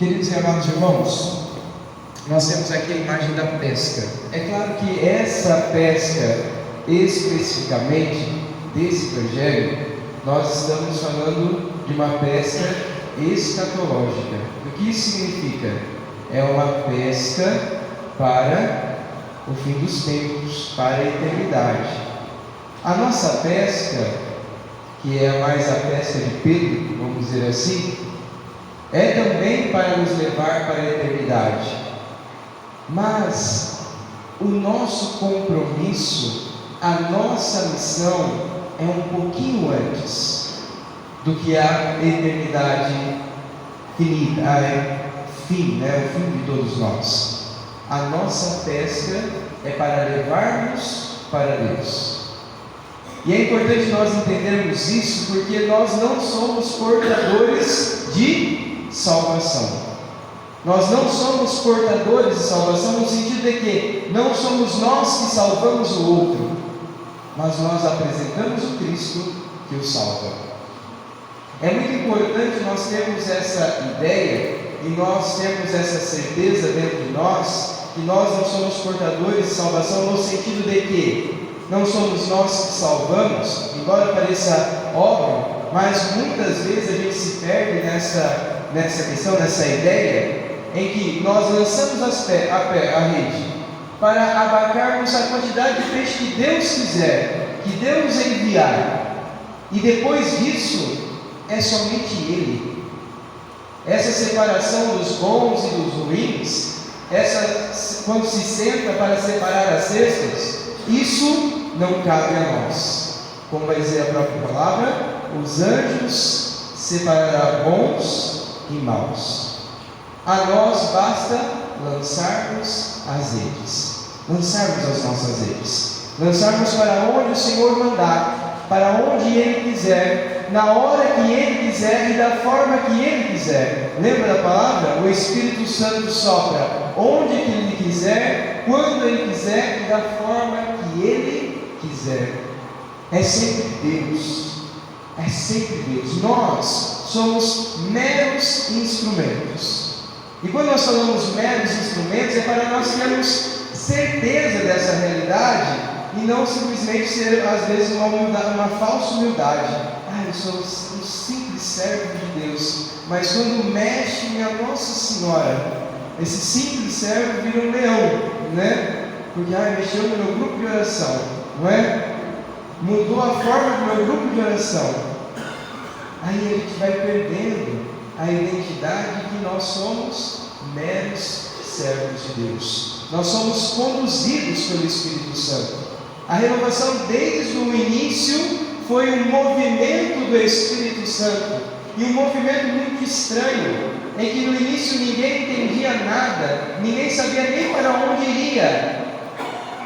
Queridos e amados irmãos, nós temos aqui a imagem da pesca. É claro que essa pesca, especificamente desse evangelho, nós estamos falando de uma pesca escatológica. O que isso significa? É uma pesca para o fim dos tempos, para a eternidade. A nossa pesca, que é mais a pesca de Pedro, vamos dizer assim, é também para nos levar para a eternidade. Mas o nosso compromisso, a nossa missão é um pouquinho antes do que a eternidade finita, o fim de todos nós. A nossa pesca é para levar-nos para Deus. E é importante nós entendermos isso, porque nós não somos portadores de salvação. Nós não somos portadores de salvação no sentido de que não somos nós que salvamos o outro, mas nós apresentamos o Cristo que o salva. É muito importante nós termos essa ideia e nós termos essa certeza dentro de nós, que nós não somos portadores de salvação no sentido de que não somos nós que salvamos, embora pareça óbvio, mas muitas vezes a gente se perde nessa questão, nessa ideia, em que nós lançamos a rede para abarcarmos a quantidade de peixe que Deus quiser, que Deus enviar, e depois disso é somente Ele. Essa separação dos bons e dos ruins, quando se senta para separar as cestas, isso não cabe a nós. Como vai dizer a própria palavra, os anjos separarão bons e maus. A nós basta lançarmos as redes, lançarmos as nossas redes, lançarmos para onde o Senhor mandar, para onde Ele quiser, na hora que Ele quiser e da forma que Ele quiser. Lembra da palavra? O Espírito Santo sopra onde que Ele quiser, quando Ele quiser e da forma que Ele quiser. É sempre Deus. É sempre Deus. Nós somos meros instrumentos. E quando nós falamos meros instrumentos, é para nós termos certeza dessa realidade e não simplesmente ser, às vezes, uma falsa humildade. Eu sou um simples servo de Deus. Mas quando mexe minha Nossa Senhora, esse simples servo vira um leão, né? Porque mexeu no meu grupo de oração, não é? Mudou a forma do meu grupo de oração. Aí a gente vai perdendo a identidade que nós somos meros servos de Deus. Nós somos conduzidos pelo Espírito Santo. A renovação desde o início foi um movimento do Espírito Santo, e um movimento muito estranho, em que no início ninguém entendia nada, ninguém sabia nem para onde iria.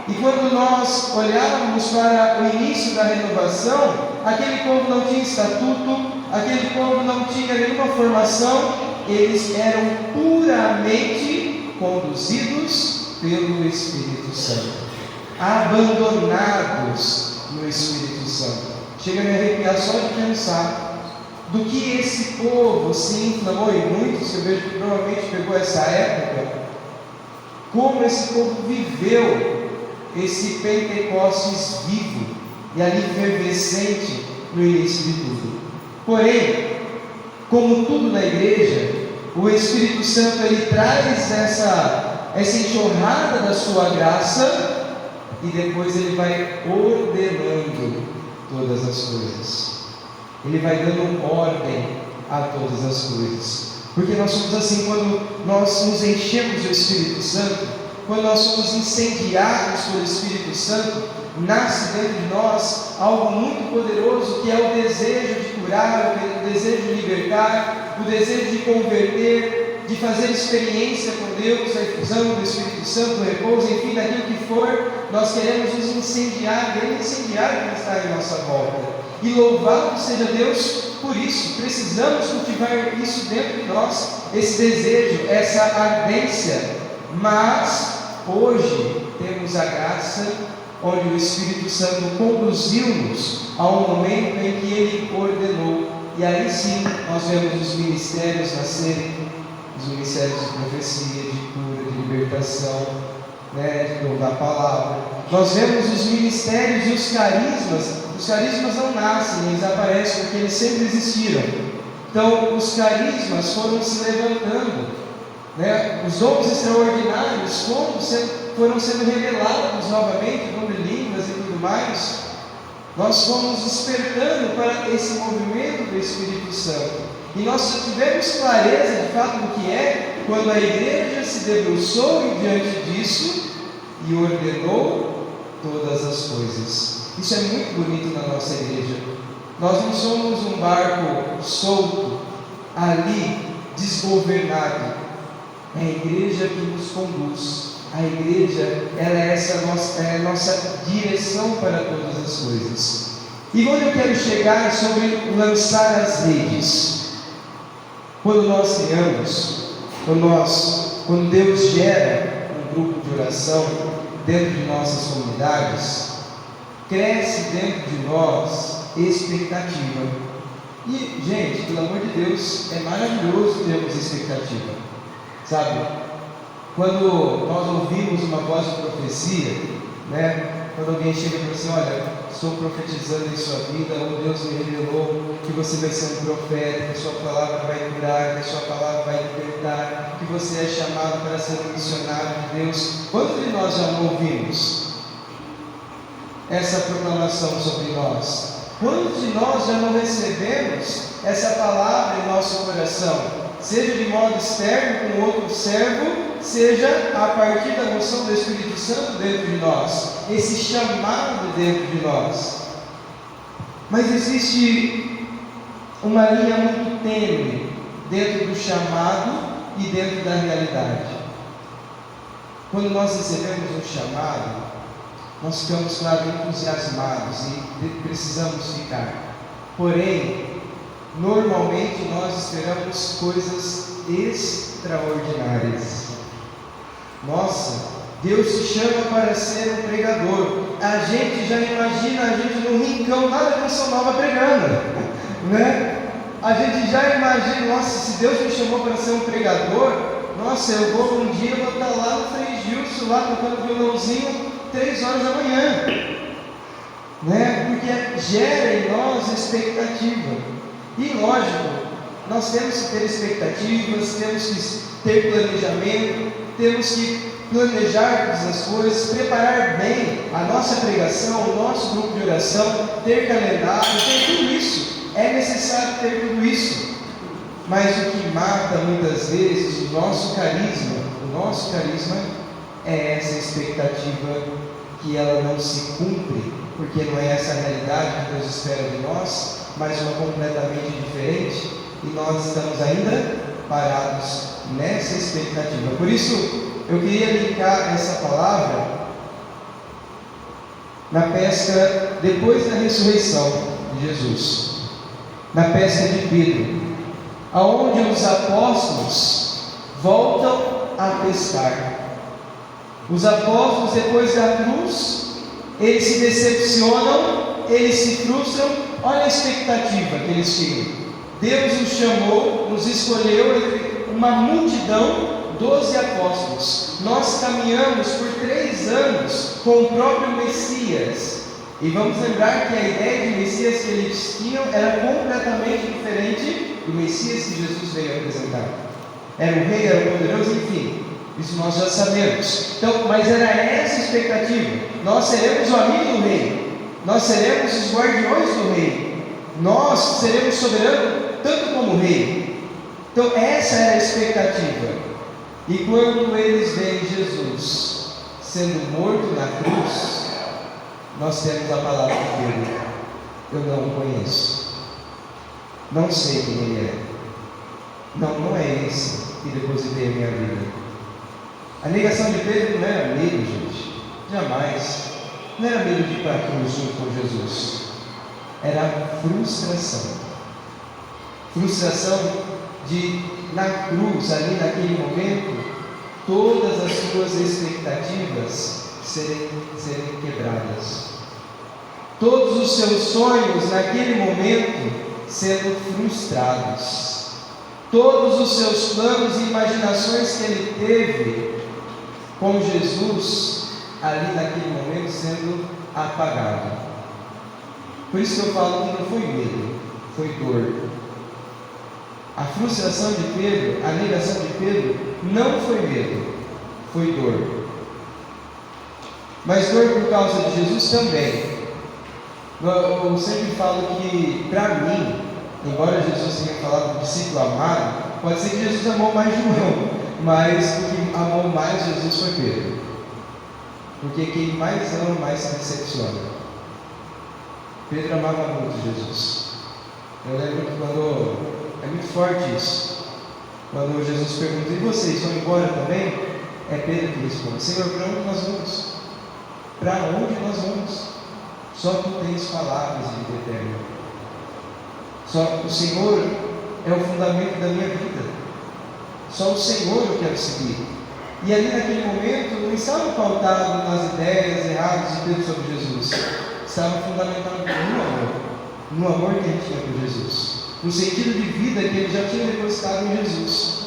E quando nós olhávamos para o início da renovação, aquele povo não tinha estatuto, aquele povo não tinha nenhuma formação, eles eram puramente conduzidos pelo Espírito Santo, abandonados no Espírito Santo. Chega a me arrepiar só de pensar do que esse povo se inflamou, e muitos, eu vejo que provavelmente pegou essa época, como esse povo viveu esse Pentecostes vivo e ali efervescente no início de tudo. Porém, como tudo na igreja, o Espírito Santo ele traz essa enxurrada da sua graça e depois ele vai ordenando todas as coisas. Ele vai dando ordem a todas as coisas. Porque nós somos assim, quando nós nos enchemos do Espírito Santo, quando nós somos incendiados pelo Espírito Santo, nasce dentro de nós algo muito poderoso, que é o desejo de curar, o desejo de libertar, o desejo de converter, de fazer experiência com Deus, a infusão do Espírito Santo, o repouso, enfim, daquilo que for. Nós queremos nos incendiar dele, incendiar o que está em nossa volta. E louvado seja Deus por isso. Precisamos cultivar isso dentro de nós, esse desejo, essa ardência. Mas hoje temos a graça onde o Espírito Santo conduziu-nos a um momento em que Ele ordenou, e aí sim nós vemos os ministérios nascerem, os ministérios de profecia, de cura, de libertação, né, de dom da palavra. Nós vemos os ministérios e os carismas. Os carismas não nascem, eles aparecem porque eles sempre existiram. Então, os carismas foram se levantando, né? Os dons extraordinários foram sendo revelados novamente, dom de línguas e tudo mais. Nós fomos despertando para esse movimento do Espírito Santo. E nós só tivemos clareza de fato do que é quando a igreja se debruçou diante disso e ordenou todas as coisas. Isso é muito bonito na nossa igreja. Nós não somos um barco solto, ali, desgovernado. É a igreja que nos conduz. A igreja, ela é a nossa direção para todas as coisas. E onde eu quero chegar sobre lançar as redes. Quando nós criamos, quando Deus gera um grupo de oração dentro de nossas comunidades, cresce dentro de nós expectativa. E, gente, pelo amor de Deus, é maravilhoso termos expectativa, sabe? Quando nós ouvimos uma voz de profecia, né? Quando alguém chega e fala assim: olha, estou profetizando em sua vida, ou Deus me revelou que você vai ser um profeta, que a sua palavra vai curar, que a sua palavra vai libertar, que você é chamado para ser um missionário de Deus. Quantos de nós já não ouvimos essa proclamação sobre nós? Quantos de nós já não recebemos essa palavra em nosso coração? Seja de modo externo com outro servo, seja a partir da moção do Espírito Santo dentro de nós, esse chamado dentro de nós. Mas existe uma linha muito tênue dentro do chamado e dentro da realidade. Quando nós recebemos um chamado, nós ficamos, claro, entusiasmados e precisamos ficar. Porém, normalmente nós esperamos coisas extraordinárias. Nossa, Deus te chama para ser um pregador. A gente já imagina a gente no rincão lá da Canção Nova pregando, né? A gente já imagina: nossa, se Deus me chamou para ser um pregador, nossa, eu vou um dia, vou estar lá no Frei Gilson, lá tocando violãozinho, 3 horas da manhã, né? Porque gera em nós expectativa. E lógico, nós temos que ter expectativas, temos que ter planejamento, temos que planejar todas as coisas, preparar bem a nossa pregação, o nosso grupo de oração, ter calendário, ter tudo isso. É necessário ter tudo isso. Mas o que mata muitas vezes o nosso carisma é essa expectativa que ela não se cumpre, porque não é essa a realidade que Deus espera de nós, mas uma completamente diferente, e nós estamos ainda parados nessa expectativa. Por isso, eu queria linkar essa palavra na pesca depois da ressurreição de Jesus, na pesca de Pedro, aonde os apóstolos voltam a pescar. Os apóstolos, depois da cruz, eles se decepcionam, eles se frustram. Olha a expectativa que eles tinham. Deus nos chamou, nos escolheu entre uma multidão, 12 apóstolos. Nós caminhamos por 3 anos com o próprio Messias. E vamos lembrar que a ideia de Messias que eles tinham era completamente diferente do Messias que Jesus veio apresentar. Era um rei, era um poderoso, enfim. Isso nós já sabemos. Então, mas era essa a expectativa. Nós seremos o amigo do rei. Nós seremos os guardiões do rei. Nós seremos soberanos tanto como o rei. Então essa era a expectativa. E quando eles veem Jesus sendo morto na cruz, nós temos a palavra de Pedro: eu não o conheço, não sei quem ele é. Não é esse que depositei a minha vida. A negação de Pedro não era medo, gente, jamais. Não era medo de ir para a cruz junto com Jesus. Era frustração. Frustração de, na cruz, ali naquele momento, todas as suas expectativas serem quebradas. Todos os seus sonhos naquele momento sendo frustrados. todos os seus planos e imaginações que ele teve com Jesus, ali naquele momento sendo apagado. Por isso que eu falo que não foi medo, foi dor. A frustração de Pedro, a negação de Pedro, não foi medo, foi dor. Mas dor por causa de Jesus também. Eu sempre falo que, para mim, embora Jesus tenha falado do discípulo amado, pode ser que Jesus amou mais João, mas o que amou mais Jesus foi Pedro. Porque quem mais ama, mais se decepciona. Pedro amava muito Jesus. Eu lembro que quando... É muito forte isso. Quando Jesus pergunta: e vocês vão embora também? É Pedro que responde: Senhor, para onde nós vamos? Para onde nós vamos? Só Tu tens palavras de vida eterna. Só o Senhor é o fundamento da minha vida. Só o Senhor eu quero seguir. E ali naquele momento não estava pautado nas ideias erradas de Pedro sobre Jesus. Estava fundamentado no amor. No amor que ele tinha por Jesus. No sentido de vida que ele já tinha depositado em Jesus.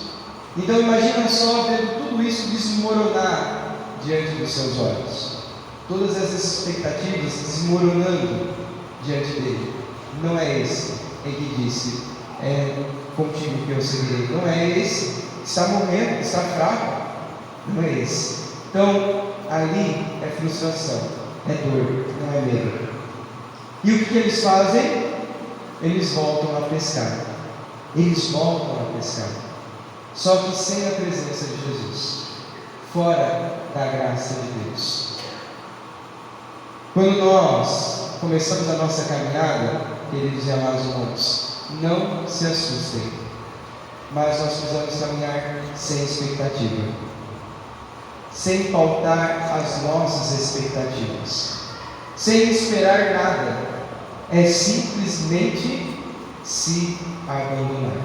Então imagina só vendo tudo isso desmoronar diante dos seus olhos. Todas essas expectativas desmoronando diante dele. Não é esse em que disse: é contigo que eu seguirei. Não é esse. Está morrendo, está fraco. Não é esse. Então ali é frustração, é dor, não é medo. E o que eles fazem? Eles voltam a pescar. Eles voltam a pescar. Só que sem a presença de Jesus. Fora da graça de Deus. Quando nós começamos a nossa caminhada, queridos e amados irmãos, não se assustem. Mas nós precisamos caminhar sem expectativa. Sem pautar as nossas expectativas. Sem esperar nada. É simplesmente se abandonar.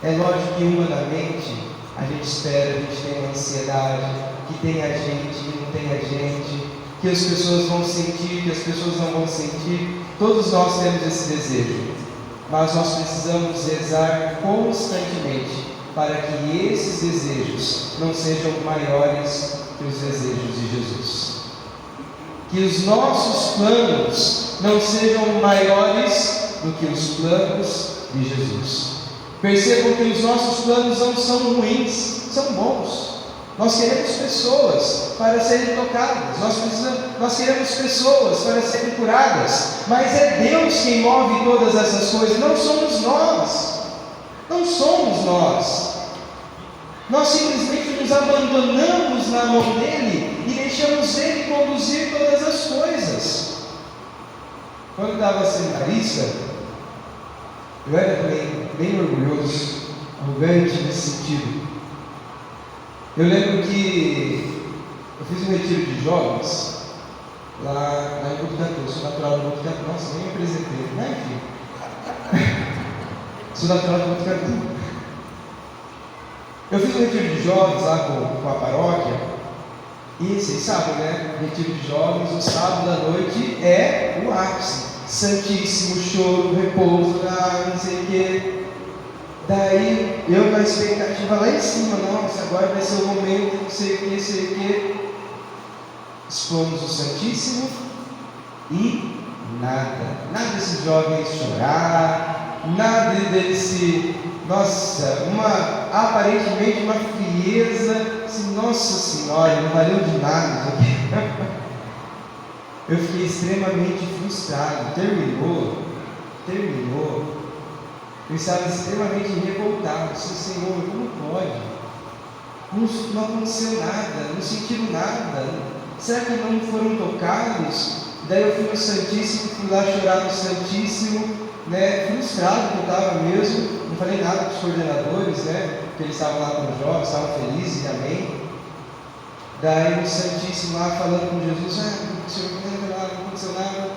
É lógico que humanamente a gente espera, a gente tem uma ansiedade, que tenha gente, que não tenha gente, que as pessoas vão sentir, que as pessoas não vão sentir. Todos nós temos esse desejo, mas nós precisamos rezar constantemente para que esses desejos não sejam maiores que os desejos de Jesus. Que os nossos planos não sejam maiores do que os planos de Jesus. Percebam que os nossos planos não são ruins, são bons. Nós queremos pessoas para serem tocadas, nós queremos pessoas para serem curadas, mas é Deus quem move todas essas coisas, não somos nós. Não somos nós. Nós simplesmente nos abandonamos na mão dele e deixamos ele conduzir todas as coisas. Quando eu estava seminarista, eu era bem orgulhoso, arrogante nesse sentido. Eu lembro que eu fiz um retiro de jovens lá em Botucatu. Eu sou natural de Botucatu. Nossa, nem me apresentei, né, filho? Sou natural de Botucatu. Eu fiz um retiro de jovens lá com a paróquia. E vocês sabem, né? Retiro de jovens, o sábado à noite é o ápice. Santíssimo, choro, repouso, não sei o quê. Daí eu na expectativa lá em cima, nossa, agora vai ser o momento, não sei o que, sei o que. Expomos o Santíssimo e nada desses jovens chorar, nada deles se, aparentemente uma frieza, assim, nossa senhora, não valeu de nada isso aqui. Eu fiquei extremamente frustrado, terminou, eu estava extremamente revoltado. Disse: Senhor, como pode? Não aconteceu nada, não sentiram nada. Será que não foram tocados? Daí eu fui no Santíssimo, fui lá chorar no Santíssimo, né, frustrado que eu estava mesmo. Não falei nada para os coordenadores, né, porque eles estavam lá com os jovens, estavam felizes, amém. Daí no Santíssimo lá falando com Jesus: o Senhor não aconteceu nada.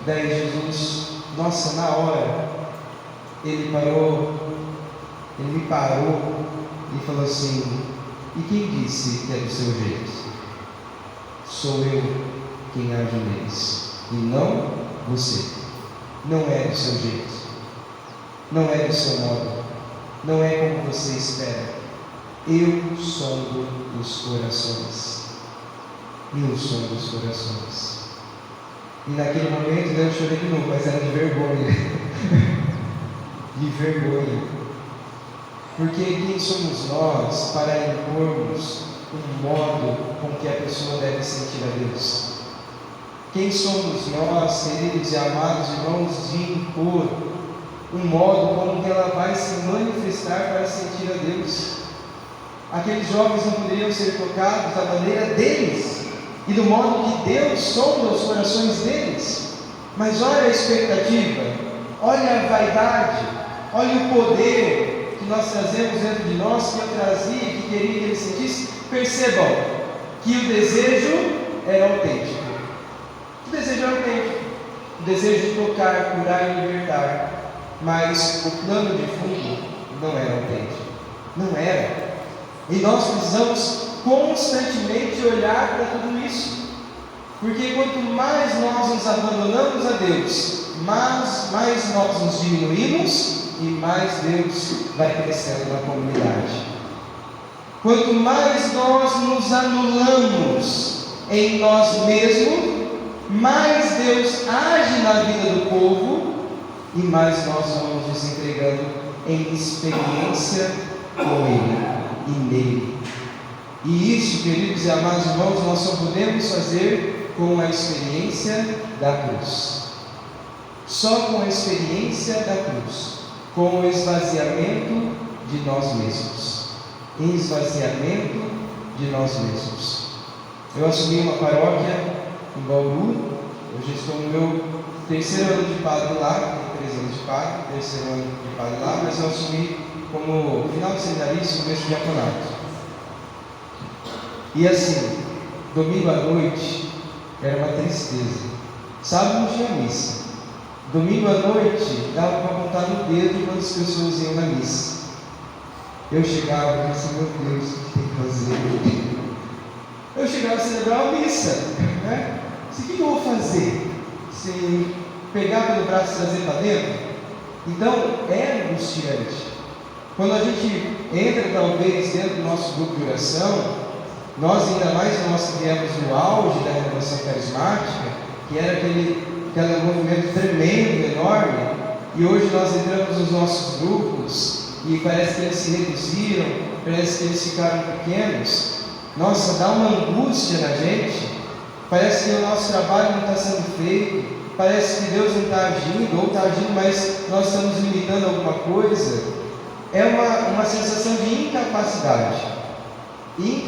Daí Jesus, nossa, na hora, ele me parou e falou assim: e quem disse que é do seu jeito? Sou eu quem age neles, e não você. Não é do seu jeito, não é do seu modo, não é como você espera. Eu sondo os corações. Eu sondo os corações. E naquele momento eu chorei de novo, mas era de vergonha. De vergonha. Porque quem somos nós para impormos um modo com que a pessoa deve sentir a Deus? Quem somos nós, queridos e amados irmãos, de impor um modo como que ela vai se manifestar para sentir a Deus? Aqueles jovens não poderiam ser tocados da maneira deles e do modo que Deus sonda os corações deles. Mas olha a expectativa, olha a vaidade, olha o poder que nós trazemos dentro de nós, que eu trazia e que queria que ele sentisse. Percebam que o desejo era autêntico. O desejo era autêntico. O desejo de tocar, curar e libertar. Mas o plano de fundo não era autêntico. Não era. E nós precisamos constantemente olhar para tudo isso. Porque quanto mais nós nos abandonamos a Deus, mais nós nos diminuímos e mais Deus vai crescendo na comunidade. Quanto mais nós nos anulamos em nós mesmos, mais Deus age na vida do povo e mais nós vamos nos entregando em experiência com Ele e nele. E isso, queridos e amados irmãos, nós só podemos fazer com a experiência da cruz. Só com a experiência da cruz, com o esvaziamento de nós mesmos. Esvaziamento de nós mesmos. Eu assumi uma paróquia em Bauru. Hoje estou no meu terceiro ano de padre lá. Tenho 3 anos de padre, terceiro ano de padre lá, mas eu assumi como final de seminarista, começo de diaconato. E assim, domingo à noite era uma tristeza. Sábado não tinha missa. Domingo à noite dava para contar no dedo quantas pessoas iam na missa. Eu chegava e disse, meu Deus, o que tem que fazer? Eu chegava a celebrar uma missa, né? O que eu vou fazer? Se pegar pelo braço e trazer para dentro? Então, é angustiante. Quando a gente entra, talvez, dentro do nosso grupo de oração, nós, ainda mais nós que viemos no auge da renovação carismática, que era aquele movimento tremendo, enorme, e hoje nós entramos nos nossos grupos, e parece que eles se reduziram, parece que eles ficaram pequenos. Nossa, dá uma angústia na gente. Parece que o nosso trabalho não está sendo feito, parece que Deus não está agindo, ou está agindo, mas nós estamos limitando alguma coisa. É uma sensação de incapacidade. E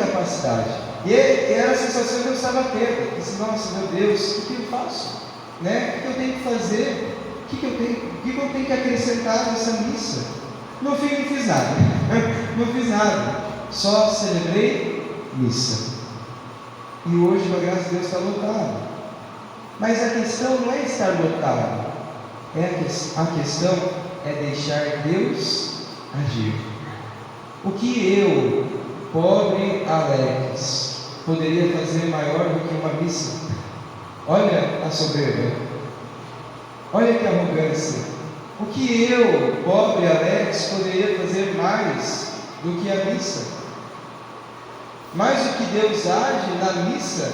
era a sensação que eu estava tendo. Eu disse, nossa, meu Deus, o que eu faço? Né? O que eu tenho que fazer? O que eu tenho que acrescentar nessa missa? No fim, não fiz nada. Não fiz nada. Só celebrei missa. E hoje, por graça de Deus, está lotado. Mas a questão não é estar lotado. A questão é deixar Deus agir. O que eu, pobre Alex, poderia fazer maior do que uma missa? Olha a soberba. Olha que arrogância. O que eu, pobre Alex, poderia fazer mais do que a missa? Mas o que Deus age na missa,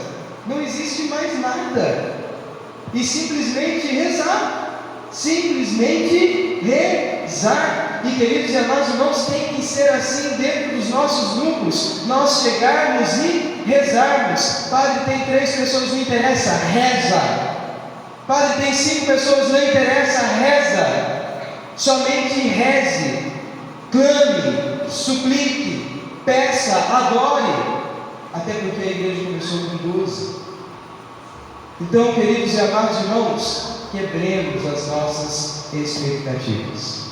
não existe mais nada. E simplesmente rezar. Simplesmente rezar. E queridos e amados irmãos, tem que ser assim dentro dos nossos grupos. Nós chegarmos e rezarmos. Padre, tem 3 pessoas, não interessa, reza. Padre, tem 5 pessoas, não interessa, reza. Somente reze, clame, suplique, peça, adore. Até porque a igreja começou com 12. Então, queridos e amados irmãos, quebremos as nossas expectativas.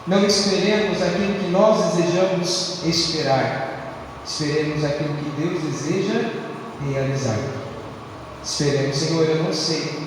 Não esperemos aquilo que nós desejamos esperar. Esperemos aquilo que Deus deseja realizar. Esperemos, Senhor, eu não sei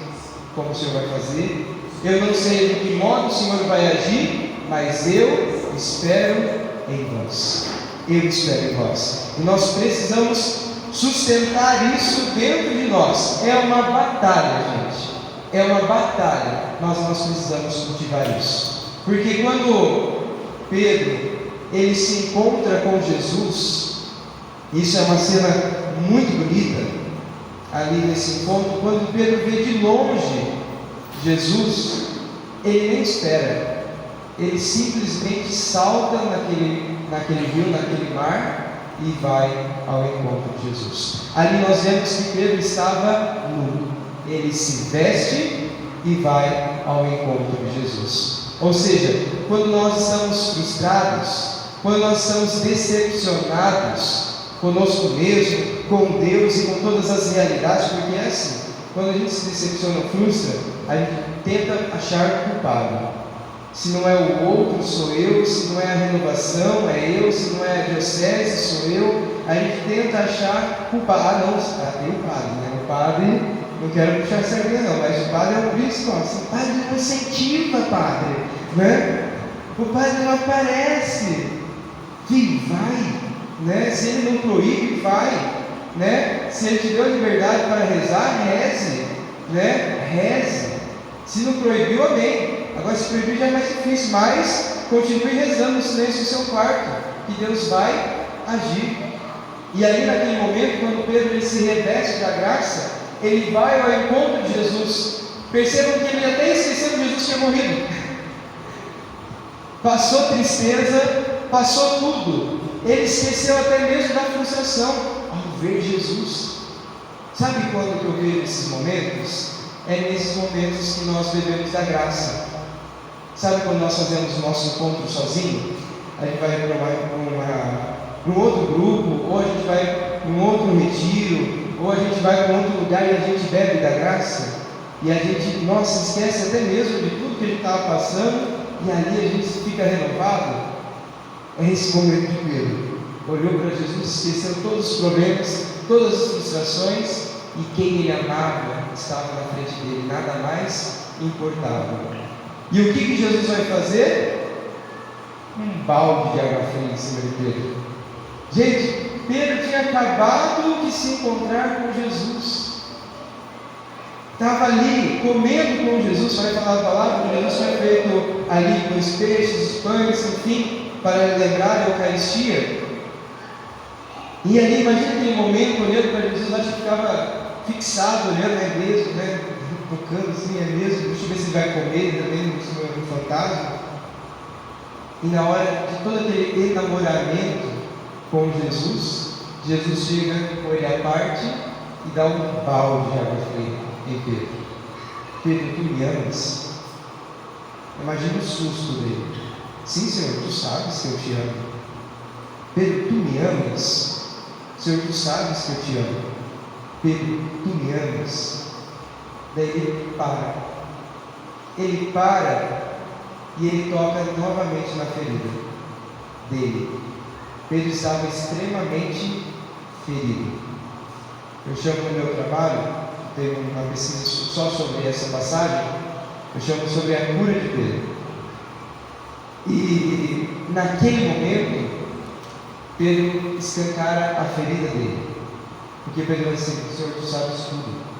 como o Senhor vai fazer, eu não sei de que modo o Senhor vai agir, mas eu espero em vós. Eu espero em vós. E nós precisamos sustentar isso dentro de nós. É uma batalha, gente. É uma batalha. Nós precisamos cultivar isso. Porque quando Pedro ele se encontra com Jesus. Isso é uma cena muito bonita, ali nesse encontro, quando Pedro vê de longe Jesus, ele nem espera, ele simplesmente salta naquele rio, naquele mar, e vai ao encontro de Jesus. Ali nós vemos que Pedro estava nu, ele se veste e vai ao encontro de Jesus. Ou seja, quando nós estamos frustrados, quando nós estamos decepcionados conosco mesmo, com Deus e com todas as realidades, porque é assim, quando a gente se decepciona ou frustra, a gente tenta achar culpado. Se não é o outro, sou eu. Se não é a renovação, é eu. Se não é a diocese, sou eu. A gente tenta achar culpado. Tem o padre, né? O padre, não quero puxar sardinha não, mas o padre é o principal. Assim, padre não incentiva, padre, né? O padre não aparece. Filho, vai, né? Se ele não proíbe, vai, né? Se ele te deu a liberdade para rezar, reze, né? Reze. Se não proibiu, amém. Agora, se proibir já é mais difícil, mas continue rezando no silêncio do seu quarto, que Deus vai agir. E aí, naquele momento, quando Pedro ele se reveste da graça, ele vai ao encontro de Jesus. Percebam que ele até esqueceu que Jesus tinha morrido. Passou tristeza, passou tudo. Ele esqueceu até mesmo da frustração ao ver Jesus. Sabe quando que eu vejo esses momentos? É nesses momentos que nós bebemos da graça. Sabe quando nós fazemos o nosso encontro sozinho? A gente vai para um outro grupo, ou a gente vai para um outro retiro, ou a gente vai para um outro lugar e a gente bebe da graça, e a gente, esquece até mesmo de tudo que a gente estava passando, e ali a gente fica renovado. É esse momento de Pedro. Olhou para Jesus, esqueceu todos os problemas, todas as frustrações, e quem ele amava estava na frente dele, nada mais importava. E o que Jesus vai fazer? Um balde de água fria em cima de Pedro. Gente, Pedro tinha acabado de se encontrar com Jesus. Estava ali comendo com Jesus, vai falar a palavra, Jesus foi feito ali com os peixes, os pães, enfim, para lembrar a Eucaristia. E ali, imagina aquele momento, olhando para Jesus, acho que ficava fixado, olhando, é mesmo, né? Tocando assim, é mesmo, deixa eu ver se ele vai comer também no fantasma. E na hora de todo aquele enamoramento com Jesus, Jesus chega com ele à parte e dá um balde de água fria em Pedro. Pedro, tu me amas? Imagina o susto dele. Sim, Senhor, tu sabes que eu te amo. Pedro, tu me amas? Senhor, tu sabes que eu te amo. Pedro, tu me amas? Daí ele para. Ele para e ele toca novamente na ferida dele. Pedro estava extremamente ferido. Eu chamo no meu trabalho, teve uma pesquisa só sobre essa passagem, eu chamo sobre a cura de Pedro. E naquele momento, Pedro escancara a ferida dele. Porque Pedro vai dizer: Senhor, tu sabes tudo.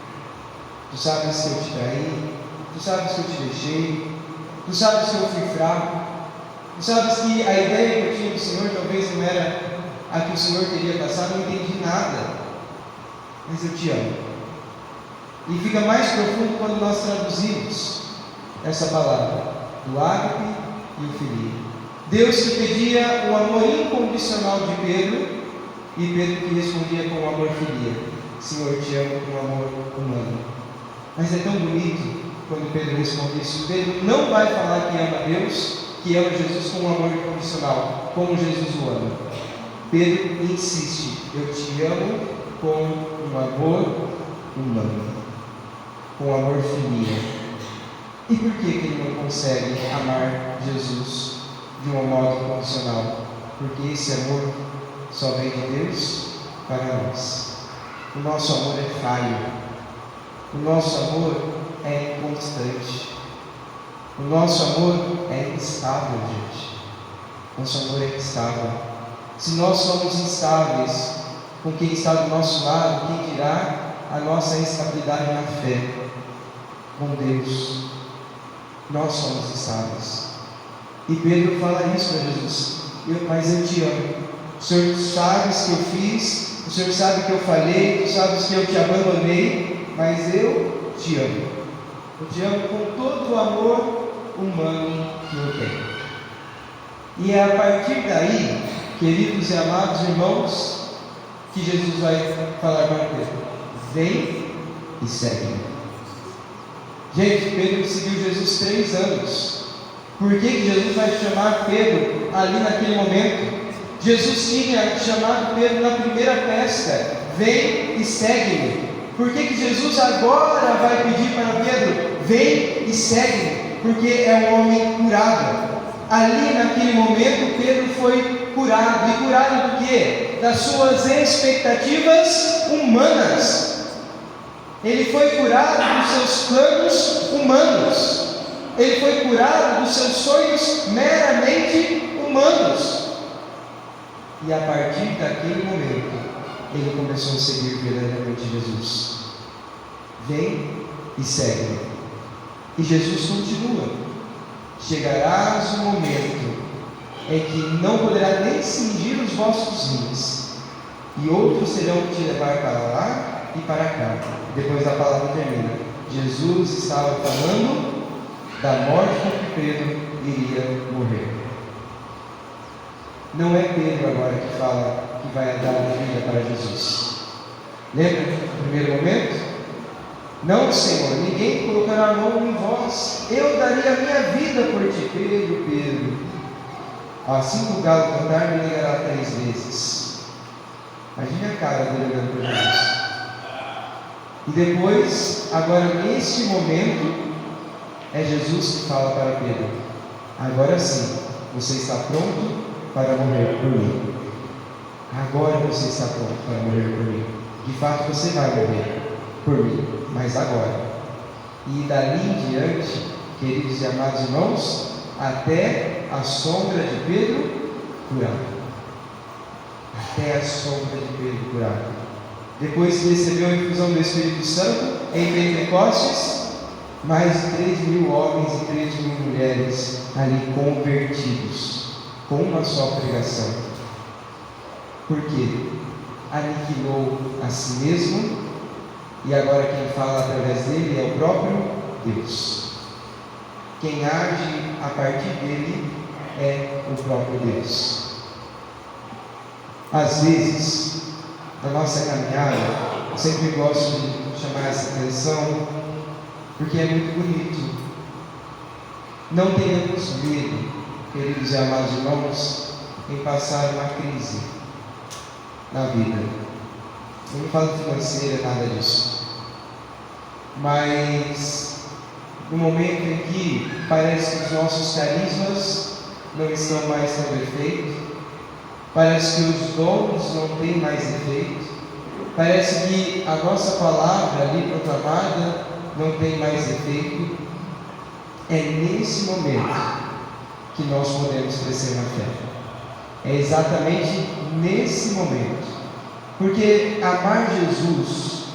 Tu sabes que eu te traí, tu sabes que eu te deixei, tu sabes que eu fui fraco, tu sabes que a ideia que eu tinha do Senhor talvez não era a que o Senhor teria passado, eu não entendi nada, mas eu te amo. E fica mais profundo quando nós traduzimos essa palavra, do ágape e o filho. Deus que pedia o amor incondicional de Pedro, e Pedro que respondia com o amor filia: Senhor, eu te amo com amor humano. Mas é tão bonito quando Pedro responde isso. Pedro não vai falar que ama Deus, que ama Jesus com um amor incondicional, como Jesus o ama. Pedro insiste: eu te amo com um amor humano, com um amor filia. E por que ele não consegue amar Jesus de um modo incondicional? Porque esse amor só vem de Deus para nós. O nosso amor é falho. O nosso amor é inconstante. O nosso amor é instável, gente. Nosso amor é instável. Se nós somos instáveis com quem está do nosso lado, quem dirá a nossa instabilidade na fé com Deus? Nós somos instáveis. E Pedro fala isso para Jesus: mas eu te amo. O Senhor sabe o que eu fiz, o Senhor sabe que eu falhei, tu sabes que eu te abandonei, mas eu te amo. Eu te amo com todo o amor humano que eu tenho. E é a partir daí, queridos e amados irmãos, que Jesus vai falar para Pedro: vem e segue-me. Gente, Pedro seguiu Jesus 3 anos. Por que Jesus vai chamar Pedro ali naquele momento? Jesus tinha chamado Pedro na primeira pesca: vem e segue-me. Por que Jesus agora vai pedir para Pedro: vem e segue-me? Porque é um homem curado. Ali naquele momento Pedro foi curado. E curado do quê? Das suas expectativas humanas. Ele foi curado dos seus planos humanos. Ele foi curado dos seus sonhos meramente humanos. E a partir daquele momento, ele começou a seguir verdadeiramente Jesus. Vem e segue. E Jesus continua. Chegarás o momento em que não poderá nem cingir os vossos rins, e outros terão que te levar para lá e para cá. Depois a palavra termina. Jesus estava falando da morte com que Pedro iria morrer. Não é Pedro agora que fala que vai dar a vida para Jesus. Lembra do primeiro momento? Não, Senhor, ninguém colocará a mão em vós. Eu daria a minha vida por ti. Pedro, Pedro, assim que o galo cantar, me negará 3 vezes. Imagine a cara dele olhando para Jesus. E depois, agora neste momento, é Jesus que fala para Pedro: agora sim, você está pronto para morrer por mim. Agora você está pronto para morrer por mim. De fato você vai morrer por mim, mas agora. E dali em diante, queridos e amados irmãos, até a sombra de Pedro curado. Até a sombra de Pedro curado. Depois que recebeu a infusão do Espírito Santo, em Pentecostes, mais de 3.000 homens e 3.000 mulheres ali convertidos, com uma só pregação. Por quê? Aniquilou a si mesmo, e agora quem fala através dele é o próprio Deus. Quem age a partir dele é o próprio Deus. Às vezes, na nossa caminhada, eu sempre gosto de chamar essa atenção, porque é muito bonito. Não tenhamos medo, queridos e amados irmãos, em passar uma crise na vida. Eu não falo financeira, nada disso. Mas no momento em que parece que os nossos carismas não estão mais tendo efeito, parece que os dons não têm mais efeito, parece que a nossa palavra ali proclamada não tem mais efeito, é nesse momento que nós podemos crescer na fé. É exatamente nesse momento. Porque amar Jesus,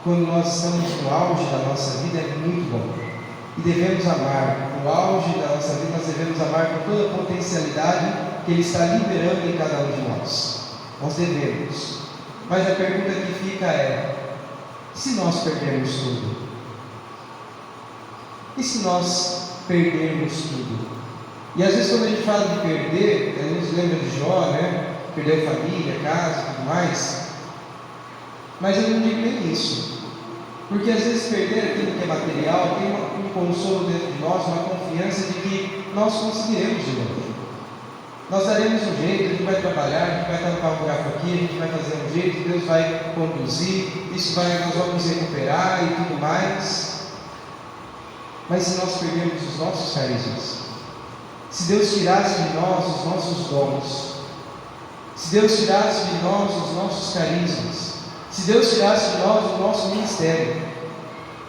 quando nós estamos no auge da nossa vida, é muito bom. E devemos amar, no auge da nossa vida, nós devemos amar com toda a potencialidade que Ele está liberando em cada um de nós. Nós devemos. Mas a pergunta que fica é: se nós perdermos tudo? E se nós perdermos tudo? E às vezes quando a gente fala de perder, a gente lembra de Jó, né? Perdeu família, casa e tudo mais. Mas eu não digo nem isso. Porque às vezes perder aquilo que é material tem um consolo dentro de nós, uma confiança de que nós conseguiremos de novo. Nós daremos um jeito, a gente vai trabalhar, a gente vai tampar um buraco aqui, a gente vai fazer um jeito, Deus vai conduzir, nós vamos recuperar e tudo mais. Mas se nós perdermos os nossos carismas, se Deus tirasse de nós os nossos dons, se Deus tirasse de nós os nossos carismas, se Deus tirasse de nós o nosso ministério,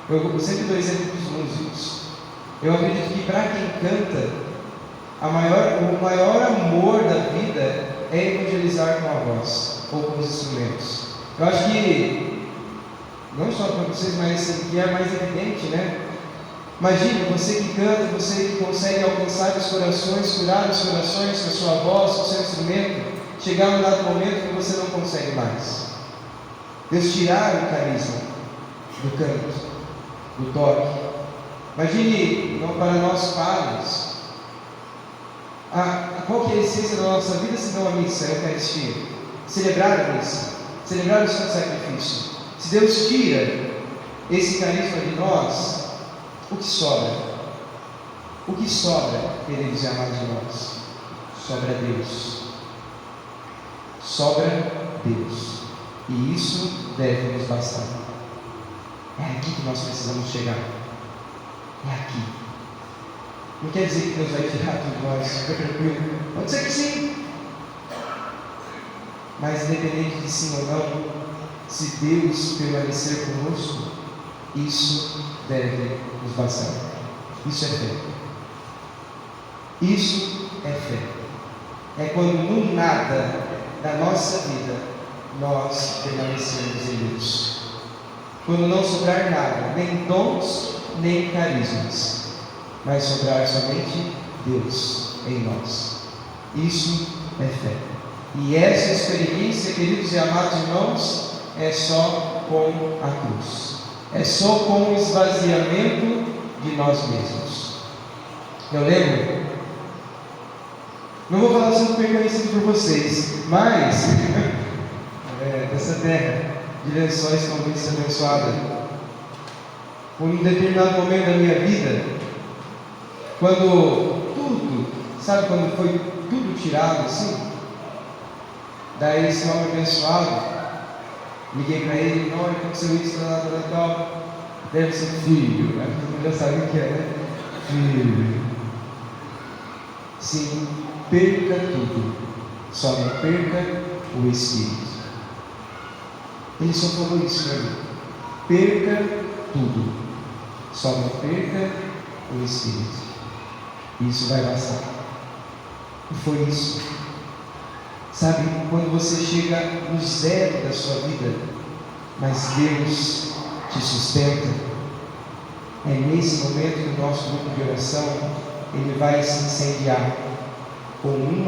eu sempre dou exemplo dos músicos. Eu acredito que para quem canta, o maior amor da vida é evangelizar com a voz ou com os instrumentos. Eu acho que, não só para vocês, mas que é mais evidente, né? Imagine você que canta, você que consegue alcançar os corações, curar os corações com a sua voz, com o seu instrumento, chegar um dado momento que você não consegue mais. Deus tirar o carisma do canto, do toque. Imagine para nós padres, qual que é a essência da nossa vida se não a missa, a Eucaristia? Celebrar a missa, celebrar o santo sacrifício. Se Deus tira esse carisma de nós, o que sobra? O que sobra, queridos e amados de nós? Sobra Deus. Sobra Deus. E isso deve nos bastar. É aqui que nós precisamos chegar. É aqui. Não quer dizer que Deus vai tirar tudo de nós, fica tranquilo. Pode ser que sim. Mas independente de sim ou não, se Deus permanecer conosco, isso deve nos bastar. Isso é fé. Isso é fé. É quando no nada da nossa vida nós permanecemos em Deus. Quando não sobrar nada, nem dons, nem carismas, mas sobrar somente Deus em nós. Isso é fé. E essa experiência, queridos e amados irmãos, é só com a cruz. É só com o esvaziamento de nós mesmos. Eu lembro, não vou falar sobre bem conhecido por vocês, mas dessa terra de Lençóis Paulista abençoada, por um determinado momento da minha vida, quando tudo, sabe quando foi tudo tirado assim? Daí esse homem abençoado, liguei para ele, não, aconteceu isso, tal. Deve ser filho, né? Todo mundo já sabe o que é, né? Filho. Sim, perca tudo, só não perca o Espírito. Ele só falou isso, meu amigo. Perca tudo, só não perca o Espírito. Isso vai bastar. E foi isso. Sabe, quando você chega no zero da sua vida, mas Deus te sustenta, é nesse momento que o nosso grupo de oração ele vai se incendiar com 1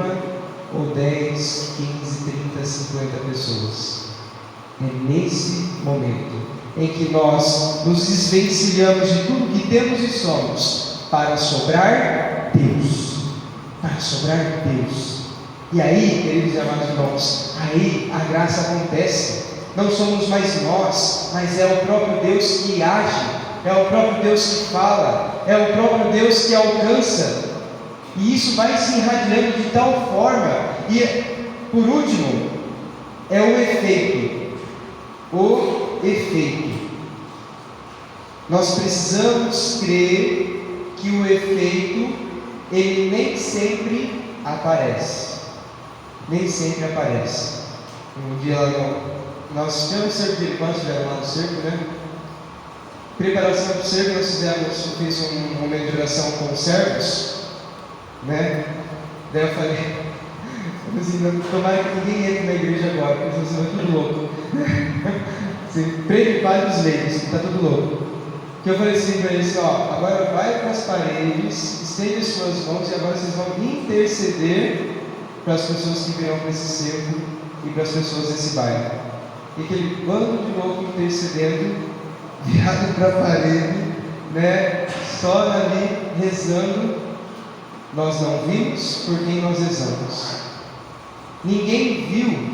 ou 10, 15, 30, 50 pessoas. É nesse momento em que nós nos desvencilhamos de tudo que temos e somos para sobrar Deus. Para sobrar Deus. E aí, queridos e amados irmãos, aí a graça acontece. Não somos mais nós, mas é o próprio Deus que age, é o próprio Deus que fala, é o próprio Deus que alcança. E isso vai se irradiando de tal forma. E, por último, é o efeito. O efeito. Nós precisamos crer que o efeito, ele nem sempre aparece. Nem sempre aparece. Um dia lá nós tivemos cerco de irmãos, estiveram lá no cerco, né? Preparação para o cerco, eu fiz um momento de oração com os servos, né? Daí eu falei assim, tomara que ninguém entre na igreja agora, porque vocês vão tudo louco. Assim, prepare os leigos, que está tudo louco. Que eu falei assim para eles, ó, agora vai para as paredes, estende as suas mãos e agora vocês vão interceder para as pessoas que virão para esse cerco e para as pessoas desse bairro. E aquele bando de louco intercedendo, virado para a parede, né? Só ali rezando. Nós não vimos por quem nós rezamos. Ninguém viu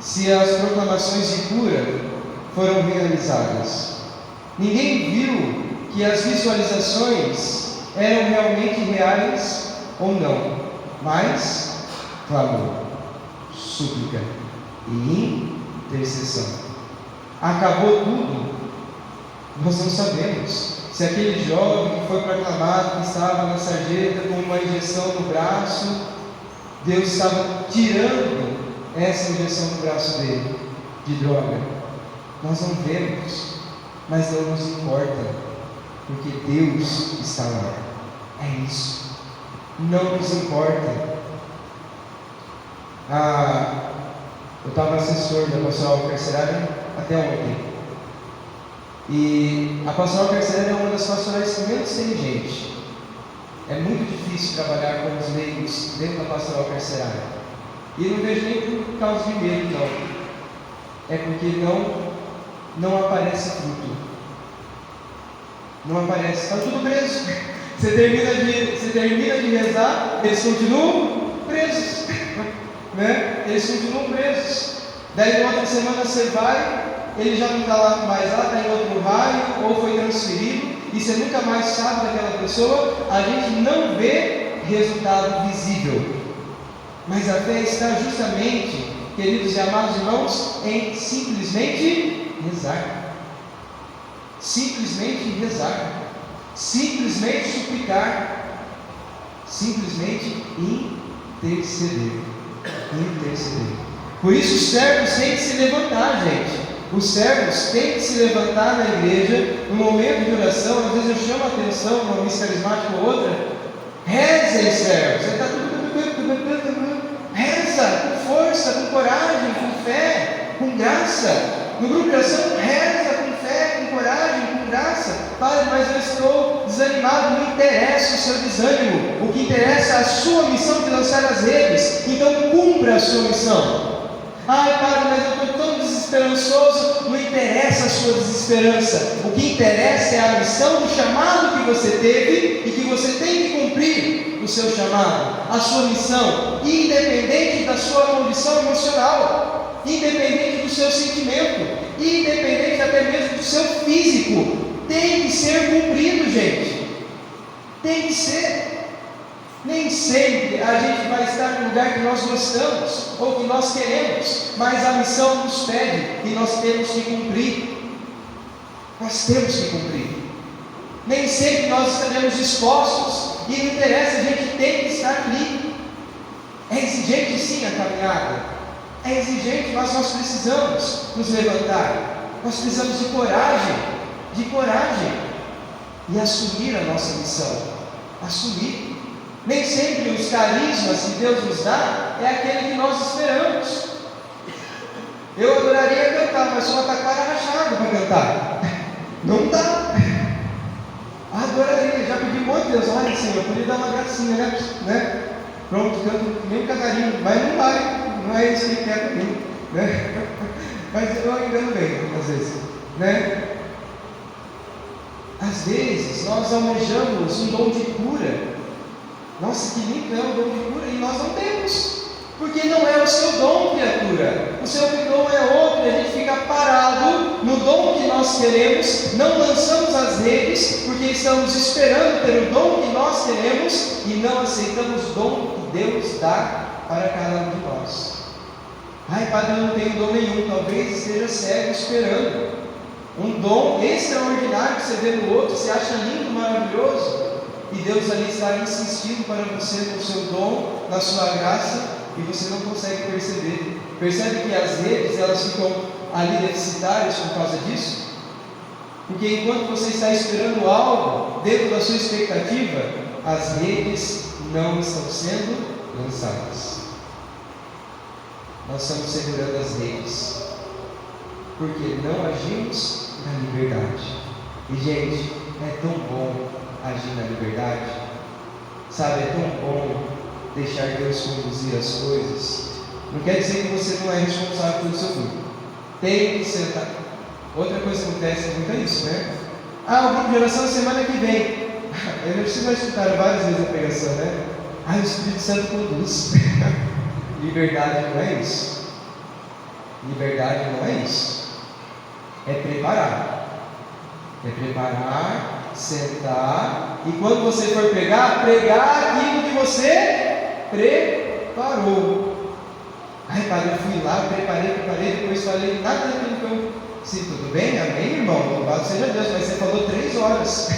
se as proclamações de cura foram realizadas. Ninguém viu que as visualizações eram realmente reais ou não. Mas clamor, súplica e intercessão. Acabou tudo? Nós não sabemos. Se aquele jovem que foi proclamado, que estava na sarjeta com uma injeção no braço, Deus estava tirando essa injeção no braço dele, de droga. Nós não vemos, mas não nos importa, porque Deus está lá. É isso. Não nos importa. Eu estava assessor da pastoral carcerária até ontem. E a pastoral carcerária é uma das pastorais menos tem gente. É muito difícil trabalhar com os leigos dentro da pastoral carcerária. E não vejo nem por causa de medo, não. É porque não aparece fruto. Não aparece, está tudo preso. Você termina de rezar, eles continuam presos. Né? Eles continuam presos. Daí na outra semana você vai, ele já não está lá mais lá, está em outro raio, ou foi transferido, e você nunca mais sabe daquela pessoa. A gente não vê resultado visível, mas a fé está justamente, queridos e amados irmãos, em simplesmente rezar. Simplesmente rezar. Simplesmente suplicar. Simplesmente interceder. Por isso os servos têm que se levantar, gente. Os servos têm que se levantar na igreja, no momento de oração. Às vezes eu chamo a atenção numa missa carismática ou outra. Rezem, servos. Você está tudo. Reza com força, com coragem, com fé, com graça. No grupo de oração, reza com fé, com coragem, com graça. Padre, mas eu estou desanimado. Não interessa o seu desânimo. O que interessa é a sua missão de lançar as redes. Então cumpra a sua missão. Ai, Padre, mas eu estou tão desesperançoso. Não interessa a sua desesperança. O que interessa é a missão do chamado que você teve e que você tem que cumprir o seu chamado, a sua missão, independente da sua condição emocional, independente do seu sentimento, independente até mesmo do seu físico. Tem que ser cumprido, gente. Tem que ser. Nem sempre a gente vai estar no lugar que nós gostamos ou que nós queremos, mas a missão nos pede e nós temos que cumprir. Nós temos que cumprir. Nem sempre nós estaremos dispostos, e não interessa, a gente tem que estar ali. É exigente sim a caminhada, é exigente, mas nós precisamos nos levantar. Nós precisamos de coragem e assumir a nossa missão. Assumir. Nem sempre os carismas que Deus nos dá é aquele que nós esperamos. Eu adoraria cantar, mas sou uma taquara rachada para cantar. Não dá. Adoraria, já pedi muito a Deus, olha Senhor, podia dar uma gracinha, né? Pronto, canto nem um canarinho, mas não vai, não é isso que ele quer para mim, né? Mas eu engano bem, às vezes, né? Às vezes nós almejamos um dom de cura. Nossa, que lindo é o dom de cura, e nós não temos, porque não é o seu dom, criatura. O seu dom é outro, e a gente fica parado no dom que nós queremos, não lançamos as redes, porque estamos esperando ter o dom que nós queremos, e não aceitamos o dom que Deus dá para cada um de nós. Ai, Padre, eu não tenho dom nenhum. Talvez esteja cego esperando um dom extraordinário que você vê no outro, você acha lindo, maravilhoso, e Deus ali está insistindo para você com o seu dom, na sua graça, e você não consegue perceber. Percebe que as redes, elas ficam ali deficitárias por causa disso? Porque enquanto você está esperando algo dentro da sua expectativa, as redes não estão sendo lançadas. Nós estamos segurando as redes, porque não agimos na liberdade. E gente, é tão bom agir na liberdade, sabe, é tão bom deixar Deus conduzir as coisas. Não quer dizer que você não é responsável pelo seu filho, tem que sentar. Outra coisa que acontece muito é isso, né? O grupo de oração semana que vem. Eu não preciso escutar várias vezes a pregação, né? O Espírito Santo conduz. Liberdade não é isso. Liberdade não é isso. É preparar. É preparar, sentar, e quando você for pregar aquilo que você preparou. Ai, Padre, eu fui lá, preparei, depois falei nada daquilo que eu... Sim, tudo bem? Amém, irmão? Louvado seja Deus, mas você falou 3 horas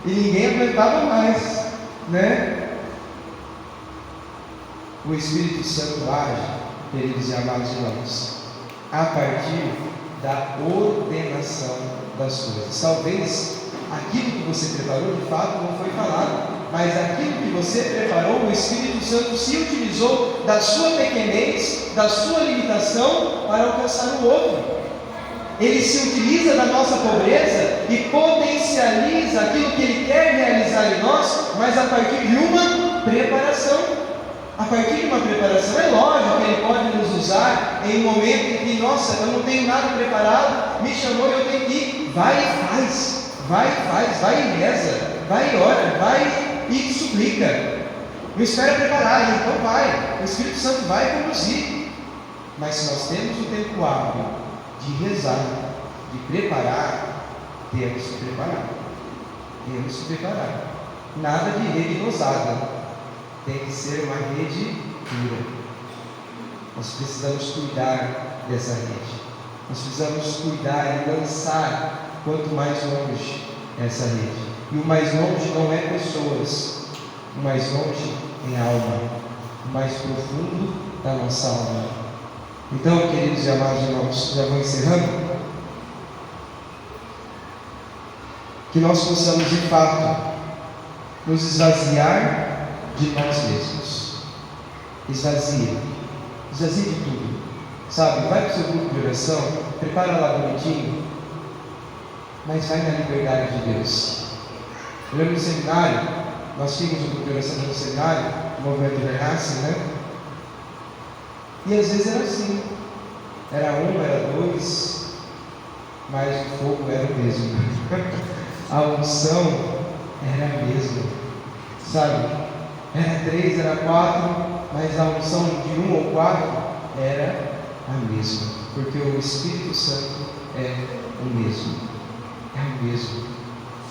e ninguém aguentava mais, né? O Espírito Santo age, queridos e amados irmãos, a partir da ordenação das coisas. Talvez aquilo que você preparou de fato não foi falado, mas aquilo que você preparou, o Espírito Santo se utilizou da sua pequenez, da sua limitação para alcançar o outro. Ele se utiliza da nossa pobreza e potencializa aquilo que Ele quer realizar em nós, mas a partir de uma preparação. A partir de uma preparação, é lógico que Ele pode nos usar em um momento em que, nossa, eu não tenho nada preparado, me chamou e eu tenho que ir. Vai e faz, vai e reza, vai e ora, vai e suplica. Não espera preparar, então vai, o Espírito Santo vai conduzir. Mas se nós temos o tempo hábil de rezar, de preparar, temos que preparar. Nada de rede nosada. Tem que ser uma rede pura. Nós precisamos cuidar dessa rede. Nós precisamos cuidar e lançar quanto mais longe essa rede. E o mais longe não é pessoas, o mais longe é alma, o mais profundo da nossa alma. Então, queridos e amados irmãos, já vou encerrando. Que nós possamos de fato nos esvaziar de nós mesmos. Esvazia de tudo, sabe? Vai para o seu grupo de oração, prepara lá bonitinho, mas vai na liberdade de Deus. Eu lembro do seminário, nós tínhamos um grupo de oração no seminário, o movimento Renasce, né? E às vezes era assim, era um, era dois, mas o fogo era o mesmo. A unção era a mesma, sabe? Era 3, era 4, mas a unção de 1 ou 4 era a mesma, porque o Espírito Santo é o mesmo.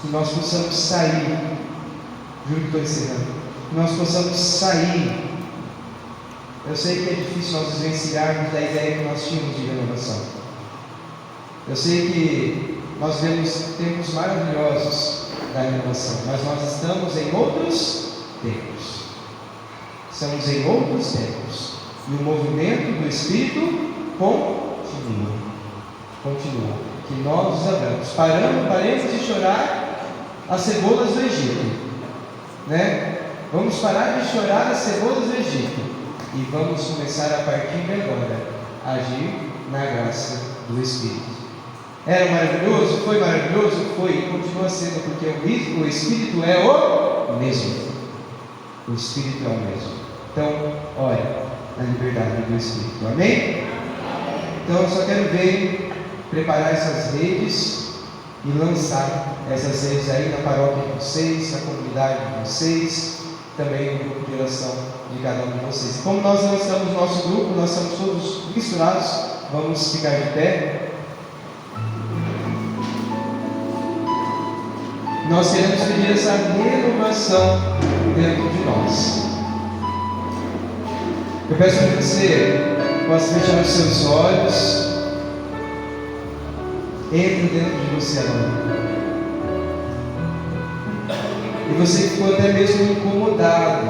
Que nós possamos sair, juro que estou ensinando, que nós possamos sair. Eu sei que é difícil nós desvencilharmos da ideia que nós tínhamos de renovação. Eu sei que nós vemos tempos maravilhosos da renovação, mas nós estamos em outros tempos. Estamos em outros tempos. E o movimento do Espírito continua. Que nós os abramos. Paremos de chorar as cebolas do Egito. Né? Vamos parar de chorar as cebolas do Egito. E vamos começar a partir de agora a agir na graça do Espírito. Era maravilhoso? Foi maravilhoso? Foi e continua sendo, porque o Espírito é o mesmo. O Espírito é o mesmo. Então, olha, na liberdade do Espírito. Amém? Então, eu só quero ver, preparar essas redes e lançar essas redes aí na paróquia de vocês, na comunidade de vocês, também no grupo de oração de cada um de vocês. Como nós não estamos no nosso grupo, nós estamos todos misturados, vamos ficar de pé. Nós queremos pedir essa renovação dentro de nós. Eu peço que você possa fechar os seus olhos. Entre dentro de você agora. E você que ficou até mesmo incomodado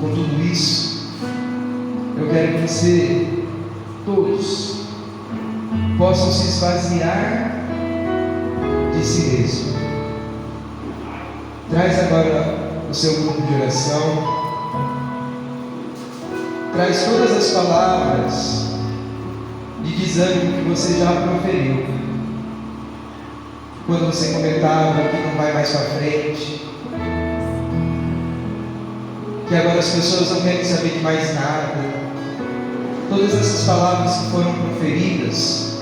com tudo isso, eu quero que você, todos, possam se esvaziar de si mesmo. Traz agora o seu grupo de oração. Traz todas as palavras de desânimo que você já proferiu. Quando você comentava que não vai mais para frente, que agora as pessoas não querem saber de mais nada. Todas essas palavras que foram proferidas,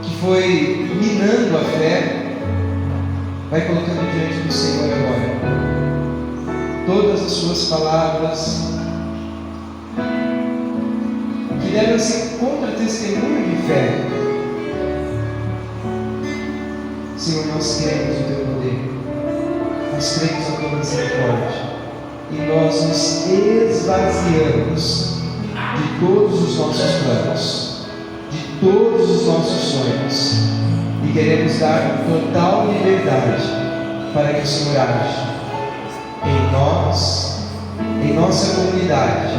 que foi minando a fé, vai colocando diante do Senhor agora. Todas as suas palavras que devem ser contra-testemunho de fé. Senhor, nós queremos o Teu poder, nós cremos na Tua misericórdia, e nós nos esvaziamos de todos os nossos planos, de todos os nossos sonhos, e queremos dar total liberdade para que o Senhor age em nós, em nossa comunidade,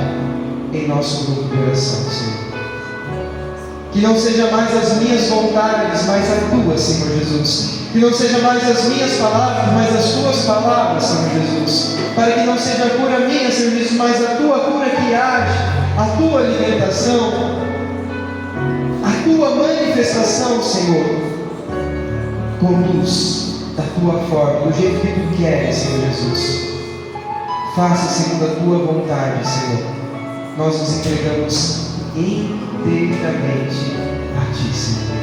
em nosso grupo de oração, Senhor. Que não seja mais as minhas vontades, mas a Tua, Senhor Jesus. Que não seja mais as minhas palavras, mas as Tuas palavras, Senhor Jesus. Para que não seja a cura minha, Senhor Jesus, mas a Tua cura que age, a Tua libertação, a Tua manifestação, Senhor, conduz da tua forma, do jeito que tu queres, Senhor Jesus. Faça segundo a tua vontade, Senhor. Nós nos entregamos inteiramente a ti, Senhor.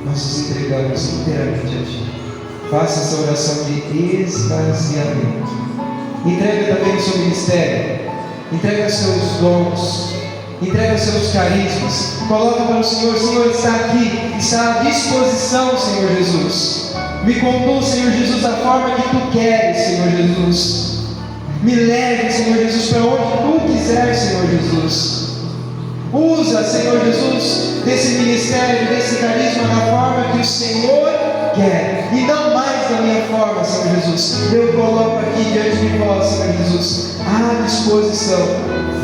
Nós nos entregamos inteiramente a ti. Faça essa oração de esvaziamento. Entrega também o seu ministério. Entrega os seus dons. Entrega os seus carismas. Coloca para o Senhor. O Senhor está aqui. Está à disposição, Senhor Jesus. Me conduz, Senhor Jesus, da forma que tu queres, Senhor Jesus. Me leve, Senhor Jesus, para onde tu quiser, Senhor Jesus. Usa, Senhor Jesus, desse ministério, desse carisma na forma que o Senhor quer, e não mais da minha forma, Senhor Jesus. Eu coloco aqui diante de vós, Senhor Jesus, à disposição.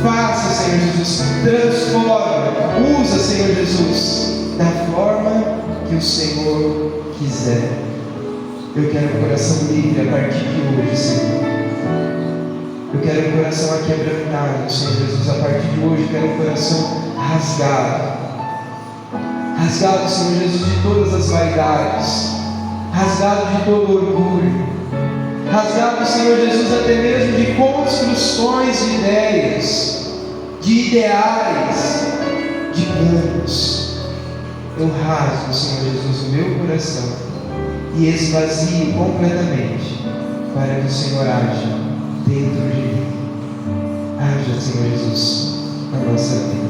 Faça, Senhor Jesus, transforma, usa, Senhor Jesus, da forma que o Senhor quiser. Eu quero um coração livre a partir de hoje, Senhor. Eu quero um coração aquebrantado, Senhor Jesus. A partir de hoje, eu quero um coração rasgado. Rasgado, Senhor Jesus, de todas as vaidades. Rasgado de todo orgulho. Rasgado, Senhor Jesus, até mesmo de construções de ideias, de ideais, de planos. Eu rasgo, Senhor Jesus, o meu coração e esvazio completamente para que o Senhor haja dentro de mim. Haja, Senhor Jesus, na nossa vida.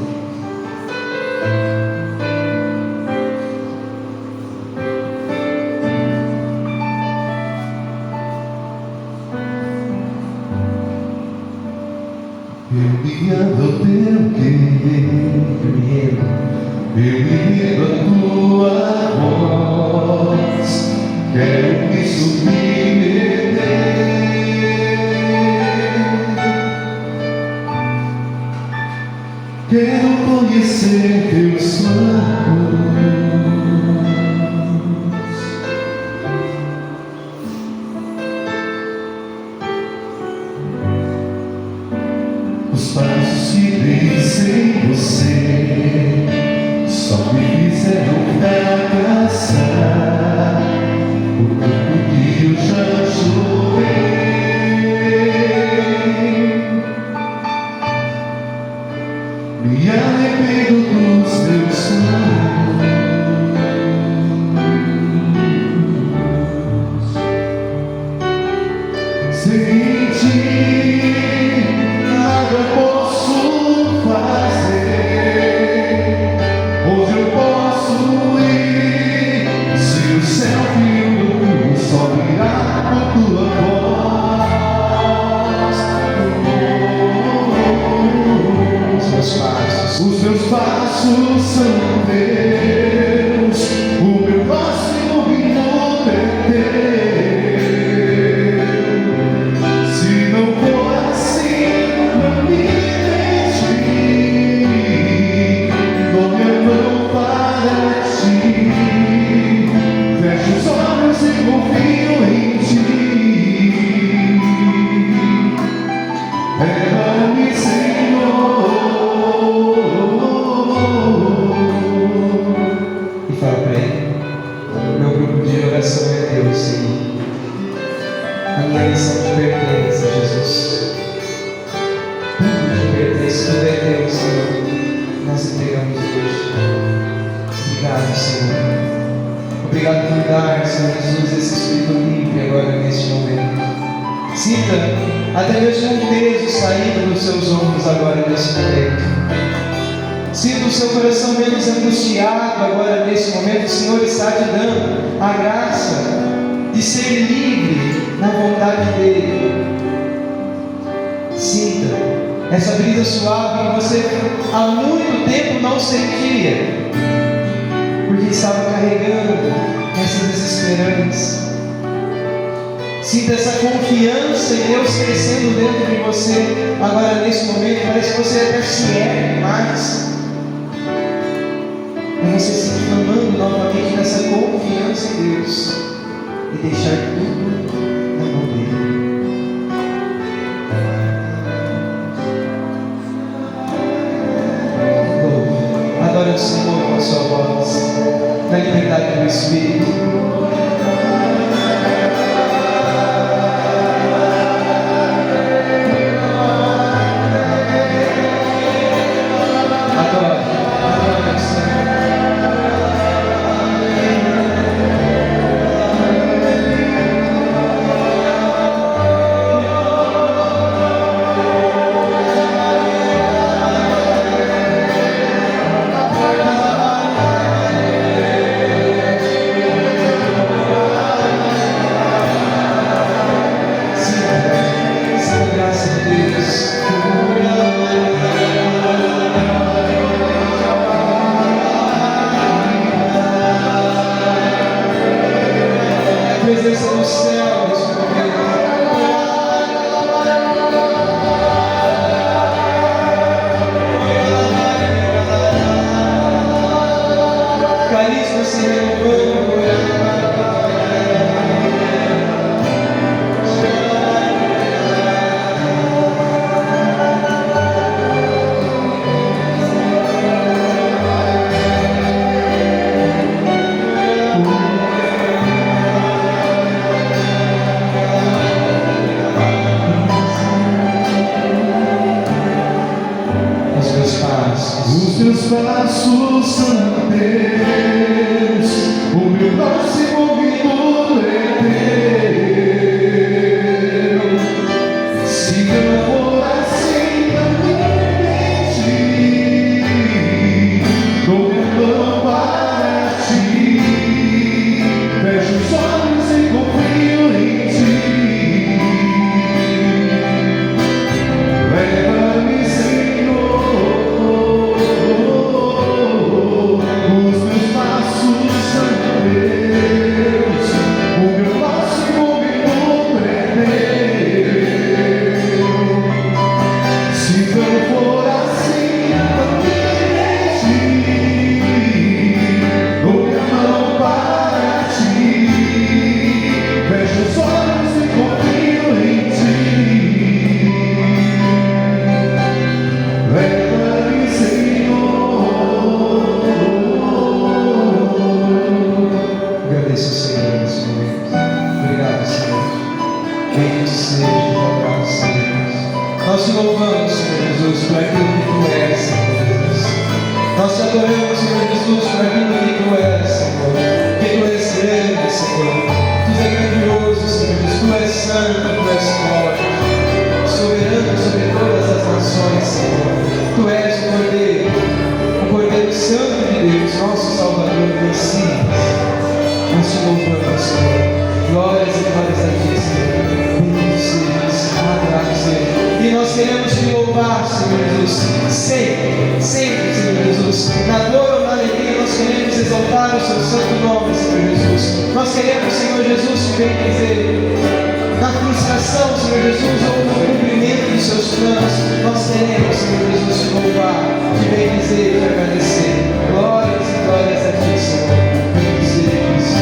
Eu me rendo ao teu querer, eu me rendo à tua voz, quero me submeter. Quero conhecer teus planos, os passos que dei sem você só me fizeram fracassar. O tanto que eu já chorei, me arrependo dos meus sonhos. Sem ti nada posso fazer. Onde eu posso ir se o céu e o mundo só virá por tua voz? Os meus passos são teus, o meu próximo minuto é teu. Se não for assim, não me deixe, dou minha mão para ti, fecho os olhos e confio em ti. Leva-me, Senhor. E fala para ele: meu grupo de oração é Deus, Senhor. A minha missão te pertence, Jesus. Tudo te pertence, tudo é Deus, Senhor. Nós entregamos hoje. Obrigado, Senhor. Obrigado por dar, Senhor Jesus, esse espírito livre agora neste momento. Sinta até mesmo um peso saindo dos seus ombros agora nesse momento. Sinta o seu coração menos angustiado agora nesse momento. O Senhor está te dando a graça de ser livre na vontade dEle. Sinta essa brisa suave que você há muito tempo não sentia, porque estava carregando essa desesperança. Sinta essa confiança em Deus crescendo dentro de você agora nesse momento. Parece que você até se ergue mais. É você se inflamando novamente nessa confiança em Deus e deixar tudo na mão dele. Louve, adore o Senhor. a sua voz, na liberdade do Espírito. Os teus passos são teus, o meu próximo movimento é teu. Se não for assim, não me permite, dou minha mão para ti, fecho os olhos e confio em ti. Leva-me, Senhor. Nós te louvamos, Senhor Jesus, por aquilo que tu és, Senhor Jesus. Nós te adoramos, Senhor Jesus, por aquilo que tu és, Senhor. Que tu és grande, Senhor. Tu és grandioso, Senhor Jesus. Tu és santo, tu és forte, soberano sobre todas as nações, Senhor. Tu és o Cordeiro Santo de Deus, nosso Salvador e Messias. Nós te louvamos, Senhor. Glórias e glórias a ti, Senhor. Bendito sejas, adorado seja. E nós queremos te louvar, Senhor Jesus, sempre, sempre, Senhor Jesus. Na dor ou na alegria, nós queremos exaltar o seu santo nome, Senhor Jesus. Nós queremos, Senhor Jesus, te bendizer. Na frustração, Senhor Jesus, ou no cumprimento dos seus planos, nós queremos, Senhor Jesus, te louvar, te bendizer e te agradecer. Glórias e glórias a ti, Senhor. Bendito sejas.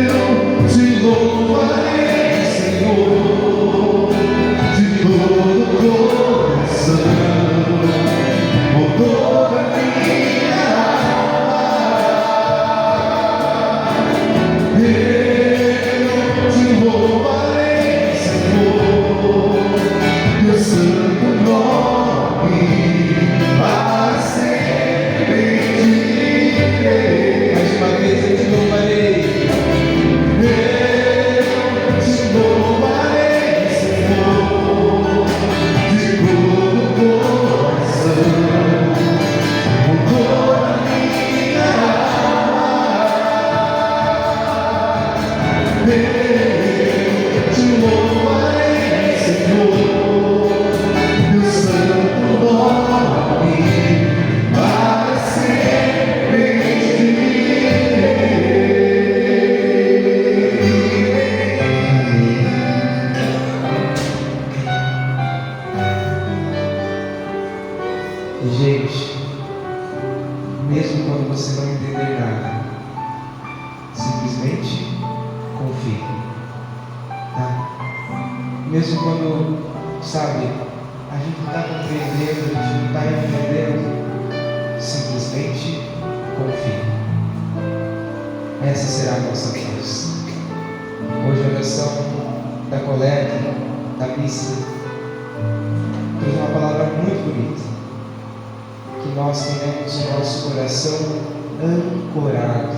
Eu te louvarei, Senhor, de todo o coração, com toda a minha alma. Eu te louvarei, Senhor, teu santo nome, para sempre te direi. Mais uma vez eu te louvarei. Gente, mesmo quando você não entender nada, simplesmente confie, tá? Mesmo quando, sabe, a gente não está compreendendo, a gente não está entendendo, simplesmente na missa, trouxe uma palavra muito bonita, que nós tenhamos o nosso coração ancorado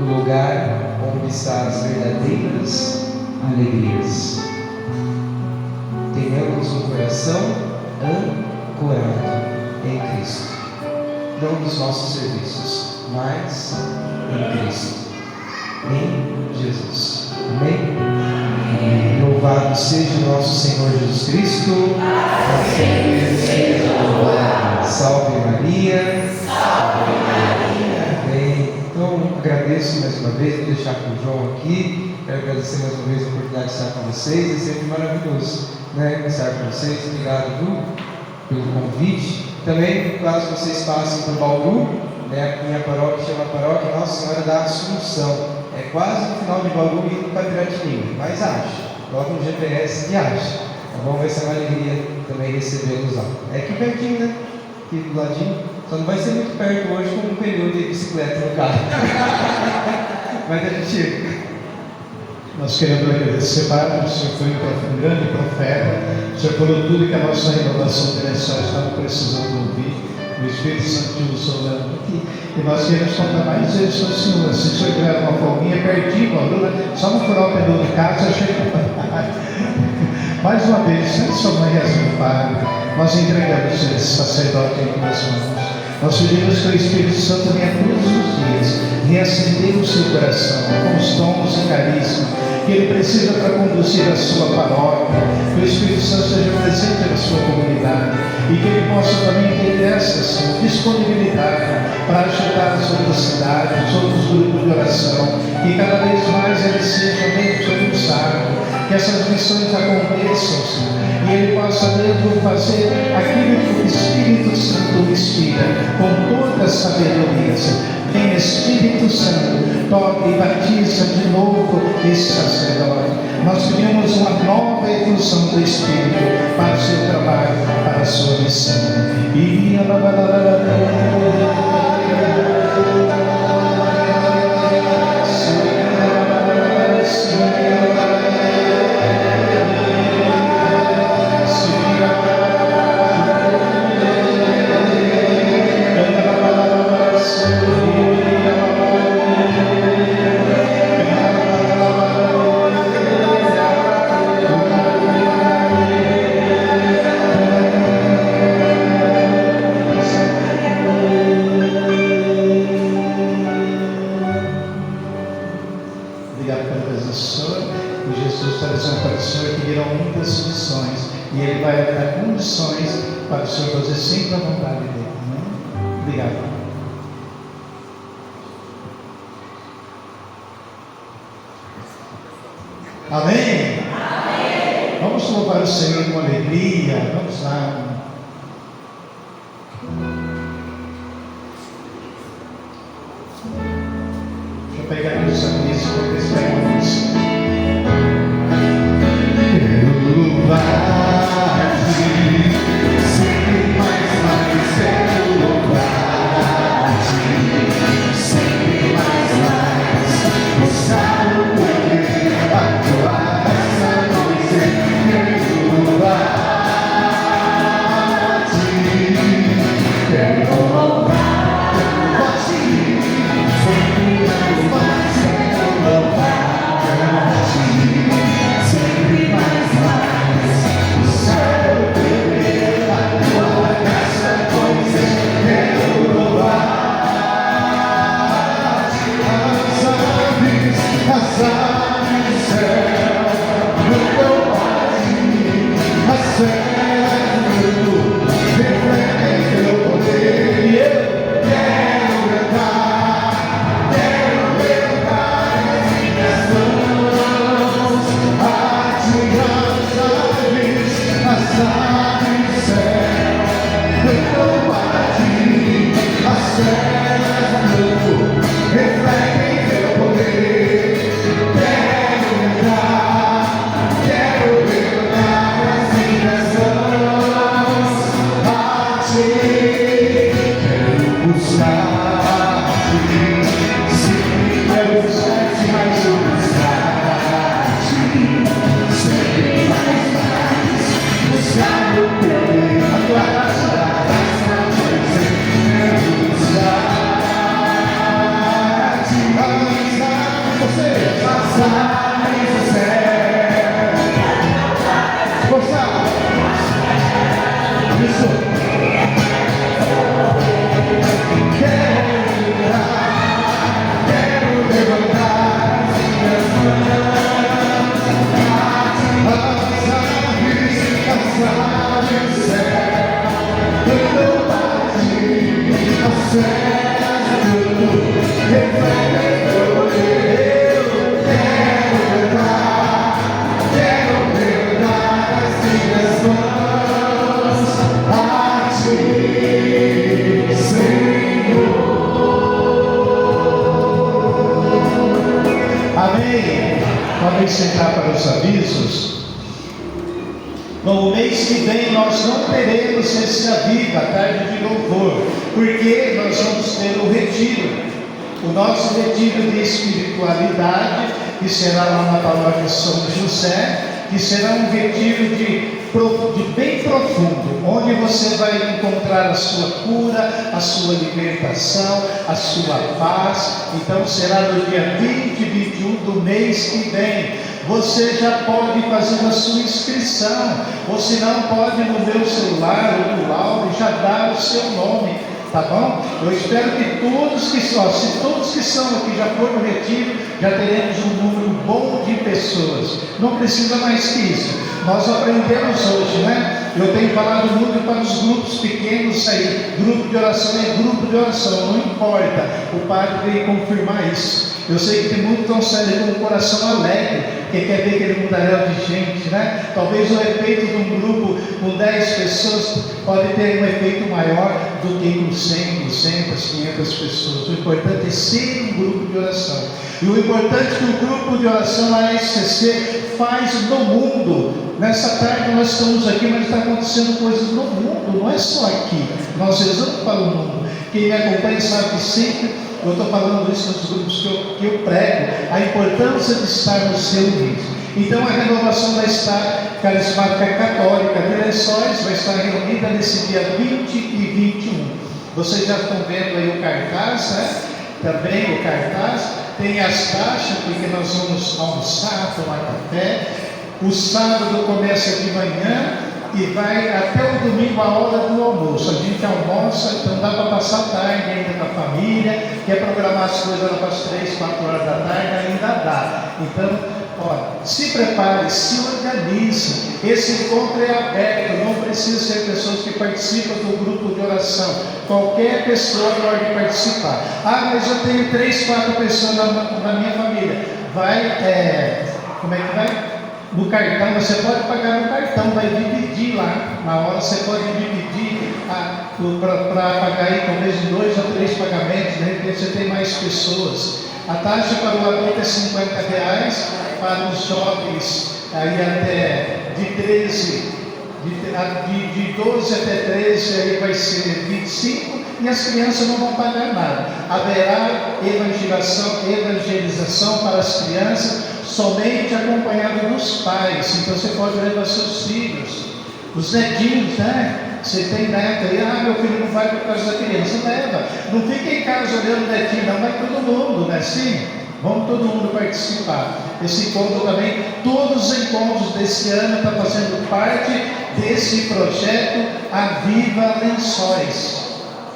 no lugar onde estão as verdadeiras alegrias. Tenhamos um coração ancorado em Cristo, não nos nossos serviços, mas em Cristo, em Jesus. Amém? Louvado seja o nosso Senhor Jesus Cristo. Salve Maria. Salve Maria. Amém. Então agradeço mais uma vez, vou deixar com o João aqui. Quero agradecer mais uma vez a oportunidade de estar com vocês. É sempre maravilhoso, né, estar com vocês. Obrigado, Lu, pelo convite. Também, caso vocês passem por Bauru, né, a minha paróquia chama Paróquia Nossa Senhora da Assunção. É quase no final de Bauru indo para Piratininga, mas acha. Coloca no GPS e acha. Tá bom? Vai ser uma alegria também recebê-los lá. É aqui pertinho, né? Aqui do ladinho. Só não vai ser muito perto hoje com um pneu de bicicleta no carro. Mas a gente chega. Nós queremos agradecer, Padre, o Senhor foi um grande profeta, o Senhor falou tudo que a nossa renovação de mensagem estava precisando ouvir, o Espírito Santo te usou aqui, e nós queremos contar mais vezes ao Senhor. Se o Senhor tiver uma folguinha pertinho, só não furar o pneu do carro, você chega. Mais uma vez, sempre sua mãe e Padre, nós entregamos esse sacerdote em tuas mãos. Nós pedimos que o Espírito Santo venha todos os dias reacender o seu coração com os dons e carisma que ele precisa para conduzir a sua paróquia, que o Espírito Santo seja presente na sua comunidade e que ele possa também ter essa disponibilidade para ajudar as outras cidades, os outros grupos de oração, que cada vez mais ele seja mesmo usado, que essas missões aconteçam, Senhor, e ele possa mesmo fazer aquilo que o Espírito Santo inspira, com toda a sabedoria. Vem Espírito Santo, toque e batiza de novo esse sacerdote. Nós pedimos uma nova efusão do Espírito para o seu trabalho, para a sua missão. Para o Senhor fazer sempre a vontade dele. Né? Obrigado. Amém? Amém? Vamos louvar o Senhor com alegria. Vamos lá. Deixa eu pegar aqui o sanduíche para ver se vai uma música. Quero louvar. Mais passagens do céu. Força! Isso! Quero levantar as minhas mãos, passagem do céu, eu parti, ao céu, eu quero levantar as minhas mãos a ti, Senhor. Amém. Podem sentar para os avisos. No mês que vem nós não teremos esse Aviva, tarde de louvor, porque nós vamos ter o retiro, o nosso retiro de espiritualidade, que será lá na paróquia São José, que será um retiro de bem profundo, onde você vai encontrar a sua cura, a sua libertação, a sua paz. Então será no dia 20 e 21 do mês que vem. Você já pode fazer a sua inscrição, ou se não, pode no meu celular ou no Lauro já dar o seu nome, tá bom? Eu espero que todos que são, se todos que são aqui já foram no retiro, já teremos um número bom de pessoas. Não precisa mais que isso. Nós aprendemos hoje, né? Eu tenho falado muito para os grupos pequenos aí. Grupo de oração é grupo de oração, não importa. O padre veio confirmar isso. Eu sei que tem muitos que estão saindo com o coração alegre, porque quer ver aquele mundaréu de gente, né? Talvez o efeito de um grupo com 10 pessoas pode ter um efeito maior do que com 100, 200, 500 pessoas. O importante é ser um grupo de oração. E o importante é que o grupo de oração, a SCC, faz no mundo. Nessa tarde nós estamos aqui, mas está acontecendo coisas no mundo, não é só aqui. Nós rezamos para o mundo. Quem me acompanha sabe que sempre eu estou falando isso nos grupos que eu prego, a importância de estarmos reunidos. Então a renovação vai estar carismática católica de Lençóis, vai estar reunida nesse dia 20 e 21. Vocês já estão vendo aí o cartaz, né? Também o cartaz. Tem as taxas, porque nós vamos almoçar, tomar café. O sábado começa de manhã e vai até o domingo a hora do almoço. A gente almoça, então dá para passar a tarde ainda com a família. Quer programar as coisas lá para as 3, 4 horas da tarde, ainda dá. Então, olha, se prepare, se organize. Esse encontro é aberto, não precisa ser pessoas que participam do grupo de oração. Qualquer pessoa pode participar. Ah, mas eu tenho 3, 4 pessoas na minha família. Vai, como é que vai? No cartão, você pode pagar no cartão, vai dividir lá. Na hora você pode dividir para pagar aí talvez em 2 ou 3 pagamentos, de repente você tem mais pessoas. A taxa para o adulto é R$50, para os jovens aí até de 12 até 13 aí vai ser 25 e as crianças não vão pagar nada. Haverá evangelização para as crianças somente acompanhado dos pais. Então você pode levar seus filhos, os netinhos, né? Você tem neto aí, meu filho não vai por causa da criança, leva. Não fica em casa olhando o netinho, não, vai todo mundo, né? Sim, vamos todo mundo participar. Esse encontro também, todos os encontros desse ano estão fazendo parte desse projeto Aviva Lençóis.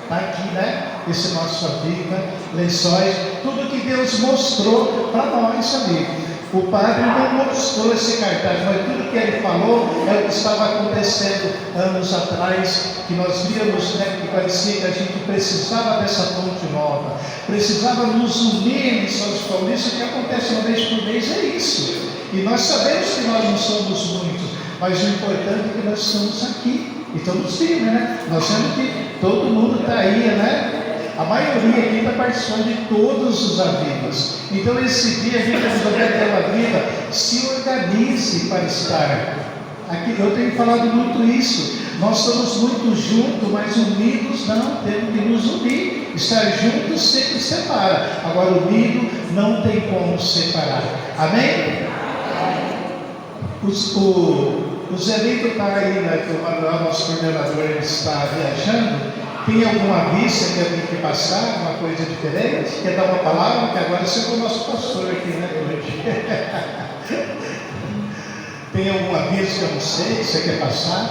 Está aqui, né? Esse nosso Aviva Lençóis, tudo que Deus mostrou para nós, amigo. O padre não mostrou esse cartaz, mas tudo que ele falou é o que estava acontecendo anos atrás, que nós víamos, né, que parecia que a gente precisava dessa fonte nova, precisava nos unir em Missões Paulistas. O que acontece uma vez por mês é isso. E nós sabemos que nós não somos muitos, mas o importante é que nós estamos aqui e estamos firmes, né? Nós vemos que todo mundo está aí, né? A maioria aqui está participando de todos os avivas. Então esse dia a gente resolveu ter uma vida, se organize para estar aqui. Eu tenho falado muito isso. Nós estamos muito juntos, mas unidos não, temos que nos unir. Estar juntos sempre separa. Agora unido não tem como separar. Amém? O Zelito está aí, né, que o Manuel, nosso coordenador, ele está viajando. Tem algum aviso que alguém quer passar, alguma coisa diferente? Quer dar uma palavra? Que agora você é o nosso pastor aqui, né, hoje. Tem algum aviso que eu não sei que você quer passar?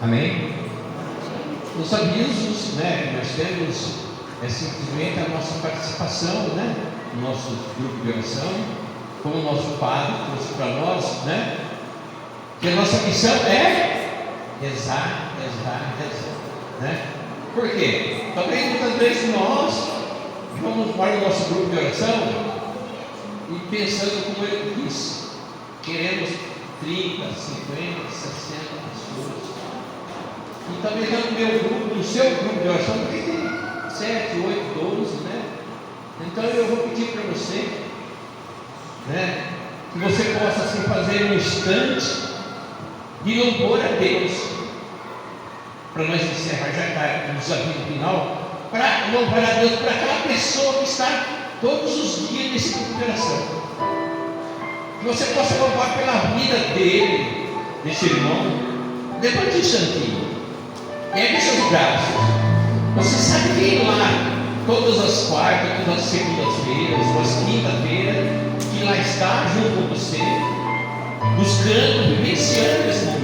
Amém? Os avisos, né, que nós temos é simplesmente a nossa participação, né, no nosso grupo de oração, como o nosso Padre trouxe para nós, né, que a nossa missão é rezar, né? Por quê? Também muitas vezes nós vamos para o nosso grupo de oração e pensando como ele disse, queremos 30, 50, 60 pessoas. E também no seu grupo de oração tem 7, 8, 12, né? Então eu vou pedir para você, né, que você possa assim fazer um instante de louvor a Deus, para nós encerrar já está o desafio final, para louvar a Deus para aquela pessoa que está todos os dias nesse grupo de oração. Que você possa louvar pela vida dele, desse irmão. Levante o santinho, ergue seus braços. Você sabe que lá, todas as quartas, todas as segundas-feiras, ou as quinta-feiras, que lá está junto com você, buscando, vivenciando esse momento.